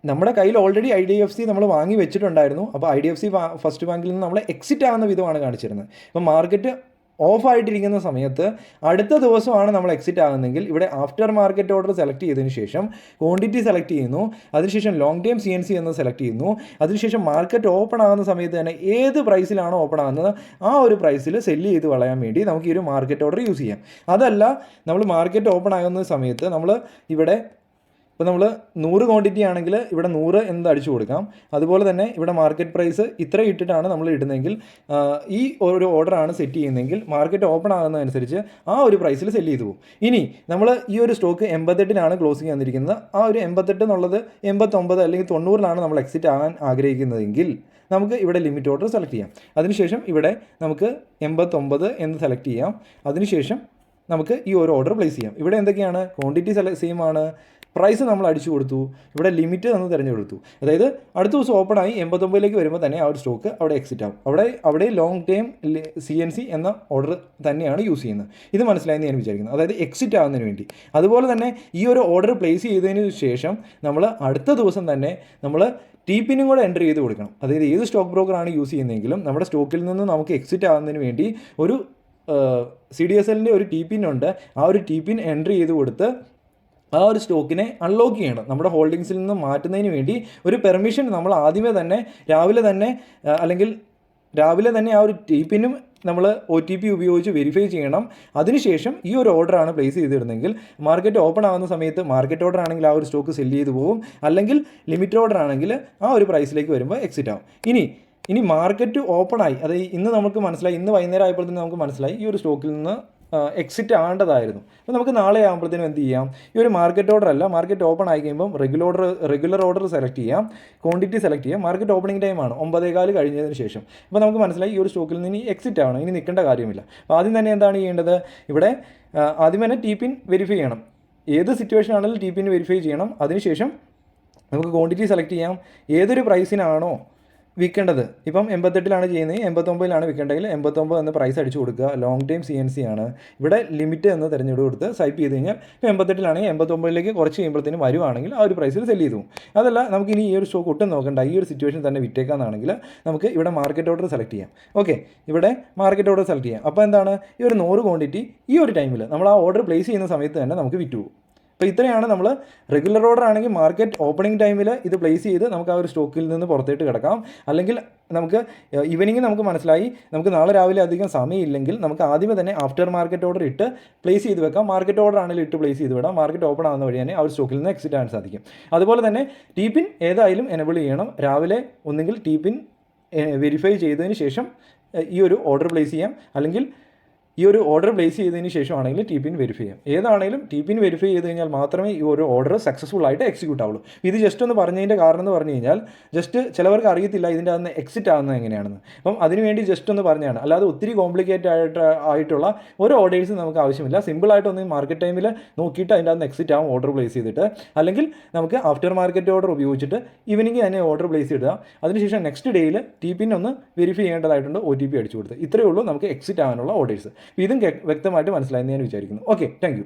നമ്മുടെ കയ്യിൽ ഓൾറെഡി IDFC നമ്മൾ വാങ്ങി വെച്ചിട്ടുണ്ടായിരുന്നു. അപ്പോൾ IDFC ഫസ്റ്റ് ബാങ്കിൽ നിന്ന് നമ്മൾ എക്സിറ്റ് ആകുന്ന വിധമാണ് കാണിച്ചിരുന്നത്. അപ്പം മാർക്കറ്റ് ഓഫായിട്ടിരിക്കുന്ന സമയത്ത് അടുത്ത ദിവസമാണ് നമ്മൾ എക്സിറ്റ് ആകുന്നതെങ്കിൽ ഇവിടെ ആഫ്റ്റർ മാർക്കറ്റ് ഓർഡർ സെലക്ട് ചെയ്തതിന് ശേഷം ക്വാണ്ടിറ്റി സെലക്ട് ചെയ്യുന്നു. അതിനുശേഷം ലോങ് ടൈം CNC എന്ന് സെലക്ട് ചെയ്യുന്നു. അതിനുശേഷം മാർക്കറ്റ് ഓപ്പൺ ആകുന്ന സമയത്ത് തന്നെ ഏത് പ്രൈസിലാണോ ഓപ്പൺ ആകുന്നത് ആ ഒരു പ്രൈസിൽ സെല്ല് ചെയ്ത് കളയാൻ വേണ്ടി നമുക്ക് ഈ ഒരു മാർക്കറ്റ് ഓർഡർ യൂസ് ചെയ്യാം. അതല്ല, നമ്മൾ മാർക്കറ്റ് ഓപ്പൺ ആകുന്ന സമയത്ത് നമ്മൾ ഇവിടെ ഇപ്പോൾ നമ്മൾ 100 ക്വാണ്ടിറ്റി ആണെങ്കിൽ ഇവിടെ 100 എന്ന് അടിച്ചു കൊടുക്കാം. അതുപോലെ തന്നെ ഇവിടെ മാർക്കറ്റ് പ്രൈസ് ഇത്ര ഇട്ടിട്ടാണ് നമ്മൾ ഇടുന്നതെങ്കിൽ ഈ ഒരു ഓർഡറാണ് സെറ്റ് ചെയ്യുന്നതെങ്കിൽ മാർക്കറ്റ് ഓപ്പൺ ആകുന്നതനുസരിച്ച് ആ ഒരു പ്രൈസിൽ സെല്ല് ചെയ്തു പോകും. ഇനി നമ്മൾ ഈ ഒരു സ്റ്റോക്ക് 88 ക്ലോസിങ് വന്നിരിക്കുന്നത്. ആ ഒരു 88 എന്നുള്ളത് 89 അല്ലെങ്കിൽ 90 നമ്മൾ എക്സിറ്റ് ആകാൻ ആഗ്രഹിക്കുന്നതെങ്കിൽ നമുക്ക് ഇവിടെ ലിമിറ്റ് ഓർഡർ സെലക്ട് ചെയ്യാം. അതിനുശേഷം ഇവിടെ നമുക്ക് 89 എന്ന് സെലക്ട് ചെയ്യാം. അതിനുശേഷം നമുക്ക് ഈ ഒരു ഓർഡർ പ്ലേസ് ചെയ്യാം. ഇവിടെ എന്തൊക്കെയാണ്, ക്വാണ്ടിറ്റി സെയിം ആണ്, പ്രൈസ് നമ്മൾ അടിച്ചു കൊടുത്തു, ഇവിടെ ലിമിറ്റ് എന്ന് തിരഞ്ഞെടുത്തു. അതായത് അടുത്ത ദിവസം ഓപ്പൺ ആയി 89 വരുമ്പോൾ തന്നെ ആ ഒരു സ്റ്റോക്ക് അവിടെ എക്സിറ്റ് ആവും. അവിടെ ലോങ് ടൈം CNC എന്ന ഓർഡർ തന്നെയാണ് യൂസ് ചെയ്യുന്നത്. ഇത് മനസ്സിലായെന്ന് ഞാൻ വിചാരിക്കുന്നു, അതായത് എക്സിറ്റ് ആവുന്നതിന് വേണ്ടി. അതുപോലെ തന്നെ ഈ ഒരു ഓർഡർ പ്ലേസ് ചെയ്തതിന് ശേഷം നമ്മൾ അടുത്ത ദിവസം തന്നെ നമ്മൾ TPIN-ഉം കൂടെ എൻ്റർ ചെയ്ത് കൊടുക്കണം. അതായത് ഏത് സ്റ്റോക്ക് ബ്രോക്കറാണ് യൂസ് ചെയ്യുന്നതെങ്കിലും നമ്മുടെ സ്റ്റോക്കിൽ നിന്ന് നമുക്ക് എക്സിറ്റ് ആവുന്നതിന് വേണ്ടി ഒരു CDSLൻ്റെ ഒരു TPIN ഉണ്ട്. ആ ഒരു TPIN എൻ്റർ ചെയ്ത് കൊടുത്ത് ആ ഒരു സ്റ്റോക്കിനെ അൺലോക്ക് ചെയ്യണം. നമ്മുടെ ഹോൾഡിങ്സിൽ നിന്ന് മാറ്റുന്നതിന് വേണ്ടി ഒരു പെർമിഷൻ നമ്മൾ ആദ്യമേ തന്നെ രാവിലെ തന്നെ ആ ഒരു TPIN-ഉം നമ്മൾ OTP ഉപയോഗിച്ച് വെരിഫൈ ചെയ്യണം. അതിനുശേഷം ഈ ഒരു ഓർഡറാണ് പ്ലേസ് ചെയ്തിരുന്നെങ്കിൽ മാർക്കറ്റ് ഓപ്പൺ ആകുന്ന സമയത്ത് മാർക്കറ്റ് ഓർഡർ ആണെങ്കിൽ ആ ഒരു സ്റ്റോക്ക് സെല്ല് ചെയ്ത് പോകും, അല്ലെങ്കിൽ ലിമിറ്റ് ഓർഡർ ആണെങ്കിൽ ആ ഒരു പ്രൈസിലേക്ക് വരുമ്പോൾ എക്സിറ്റ് ആവും. ഇനി മാർക്കറ്റ് ഓപ്പൺ ആയി, അതായത് ഇന്ന് നമുക്ക് മനസ്സിലായി, ഇന്ന് വൈകുന്നേരം ആയപ്പോഴത്തേനും നമുക്ക് മനസ്സിലായി ഈ ഒരു സ്റ്റോക്കിൽ നിന്ന് എക്സിറ്റ് ആകേണ്ടതായിരുന്നു. അപ്പോൾ നമുക്ക് നാളെ ആകുമ്പോഴത്തേനും എന്ത് ചെയ്യാം, ഈ ഒരു മാർക്കറ്റ് ഓർഡർ അല്ല, മാർക്കറ്റ് ഓപ്പൺ ആയി കഴിയുമ്പം റെഗുലർ ഓർഡർ സെലക്ട് ചെയ്യാം, ക്വാണ്ടിറ്റി സെലക്ട് ചെയ്യാം. മാർക്കറ്റ് ഓപ്പണിംഗ് ടൈമാണ് 9:15 കഴിഞ്ഞതിന് ശേഷം. അപ്പോൾ നമുക്ക് മനസ്സിലായി ഈ ഒരു സ്റ്റോക്കിൽ നിന്ന് ഇനി എക്സിറ്റ് ആവണം, ഇനി നിൽക്കേണ്ട കാര്യമില്ല. അപ്പോൾ ആദ്യം തന്നെ എന്താണ് ചെയ്യേണ്ടത്, ഇവിടെ ആദ്യം തന്നെ TPIN വെരിഫൈ ചെയ്യണം. ഏത് സിറ്റുവേഷൻ ആണെങ്കിലും TPIN വെരിഫൈ ചെയ്യണം. അതിനുശേഷം നമുക്ക് ക്വാണ്ടിറ്റി സെലക്ട് ചെയ്യാം. ഏതൊരു പ്രൈസിനാണോ വിൽക്കേണ്ടത്, ഇപ്പം 88 ചെയ്യുന്നത്, 89 വിൽക്കേണ്ടതെങ്കിൽ 89 എന്ന പ്രൈസ് അടിച്ചു കൊടുക്കുക. ലോങ് ടൈം CNC ആണ്. ഇവിടെ ലിമിറ്റ് എന്ന് തിരഞ്ഞെടുത്ത് സ്വൈപ്പ് ചെയ്ത് കഴിഞ്ഞാൽ ഇപ്പോൾ 88 89 കുറച്ച് കഴിയുമ്പോഴത്തേനും വരുവാണെങ്കിൽ ആ ഒരു പ്രൈസിൽ സെല്ല് ചെയ്തു. അതല്ല നമുക്കിനി ഈ ഒരു സ്റ്റോക്ക് ഒട്ടും നോക്കണ്ട, ഈ ഒരു സിറ്റുവേഷൻ തന്നെ വിറ്റേക്കാന്നാണെങ്കിൽ നമുക്ക് ഇവിടെ മാർക്കറ്റ് ഓർഡർ സെലക്ട് ചെയ്യാം. ഓക്കെ, ഇവിടെ മാർക്കറ്റ് ഓർഡർ സെലക്ട് ചെയ്യാം. അപ്പോൾ എന്താണ്, ഈ ഒരു 100 ക്വാണ്ടിറ്റി ഈ ഒരു ടൈമിൽ നമ്മൾ ആ ഓർഡർ പ്ലേസ് ചെയ്യുന്ന സമയത്ത് തന്നെ നമുക്ക് വിറ്റു പോകും. അപ്പോൾ ഇത്രയാണ് നമ്മൾ റെഗുലർ ഓർഡർ ആണെങ്കിൽ മാർക്കറ്റ് ഓപ്പണിംഗ് ടൈമിൽ ഇത് പ്ലേസ് ചെയ്ത് നമുക്ക് ആ ഒരു സ്റ്റോക്കിൽ നിന്ന് പുറത്തേട്ട് കിടക്കാം. അല്ലെങ്കിൽ നമുക്ക് ഈവനിങ് നമുക്ക് മനസ്സിലായി നമുക്ക് നാളെ രാവിലെ അധികം സമയമില്ലെങ്കിൽ നമുക്ക് ആദ്യമേ തന്നെ ആഫ്റ്റർ മാർക്കറ്റ് ഓർഡർ ഇട്ട് പ്ലേസ് ചെയ്ത് വെക്കാം. മാർക്കറ്റ് ഓർഡർ ആണെങ്കിൽ ഇട്ട് പ്ലേസ് ചെയ്ത് വിടാം. മാർക്കറ്റ് ഓപ്പൺ ആകുന്ന വഴി തന്നെ ആ ഒരു സ്റ്റോക്കിൽ നിന്ന് എക്സിറ്റ് ആകാൻ സാധിക്കും. അതുപോലെ തന്നെ TPIN ഏതായാലും എനേബിൾ ചെയ്യണം. രാവിലെ ഒന്നുകിൽ TPIN വെരിഫൈ ചെയ്തതിന് ശേഷം ഈ ഒരു ഓർഡർ പ്ലേസ് ചെയ്യാം, അല്ലെങ്കിൽ ഈ ഒരു ഓർഡർ പ്ലേസ് ചെയ്തതിന് ശേഷമാണെങ്കിൽ TPIN വെരിഫൈ ചെയ്യാം. ഏതാണെങ്കിലും TPIN വെരിഫൈ ചെയ്ത് കഴിഞ്ഞാൽ മാത്രമേ ഈ ഒരു ഓർഡർ സക്സസ്ഫുൾ ആയിട്ട് എക്സിക്യൂട്ട് ആവുള്ളൂ. ഇത് ജസ്റ്റ് ഒന്ന് പറഞ്ഞതിൻ്റെ കാരണം എന്ന് പറഞ്ഞു കഴിഞ്ഞാൽ ജസ്റ്റ് ചിലവർക്ക് അറിയത്തില്ല ഇതിൻ്റെ അകത്ത് എക്സിറ്റ് ആകുന്നത് എങ്ങനെയാണെന്ന്. അപ്പം അതിനുവേണ്ടി ജസ്റ്റ് ഒന്ന് പറഞ്ഞതാണ്, അല്ലാതെ ഒത്തിരി കോംപ്ലിക്കേറ്റഡ് ആയിട്ടുള്ള ഒരു ഓർഡേഴ്സ് നമുക്ക് ആവശ്യമില്ല. സിമ്പിളായിട്ടൊന്ന് മാർക്കറ്റ് ടൈമിൽ നോക്കിയിട്ട് അതിൻ്റെ അകത്ത് എക്സിറ്റ് ആവും ഓർഡർ പ്ലേസ് ചെയ്തിട്ട്, അല്ലെങ്കിൽ നമുക്ക് ആഫ്റ്റർ മാർക്കറ്റ് ഓർഡർ ഉപയോഗിച്ചിട്ട് ഈവനിങ് തന്നെ ഓർഡർ പ്ലേസ് ചെയ്തിടുക. അതിനുശേഷം നെക്സ്റ്റ് ഡേയിൽ TPIN ഒന്ന് വെരിഫൈ ചെയ്യേണ്ടതായിട്ടുണ്ട്, OTP അടിച്ചു കൊടുത്ത്. ഇത്രയേ ഉള്ളൂ നമുക്ക് എക്സിറ്റ് ആകാനുള്ള ഓർഡേഴ്സ്. ഇതും വ്യക്തമായിട്ട് മനസ്സിലായെന്ന് ഞാൻ വിചാരിക്കുന്നു. Okay, thank you.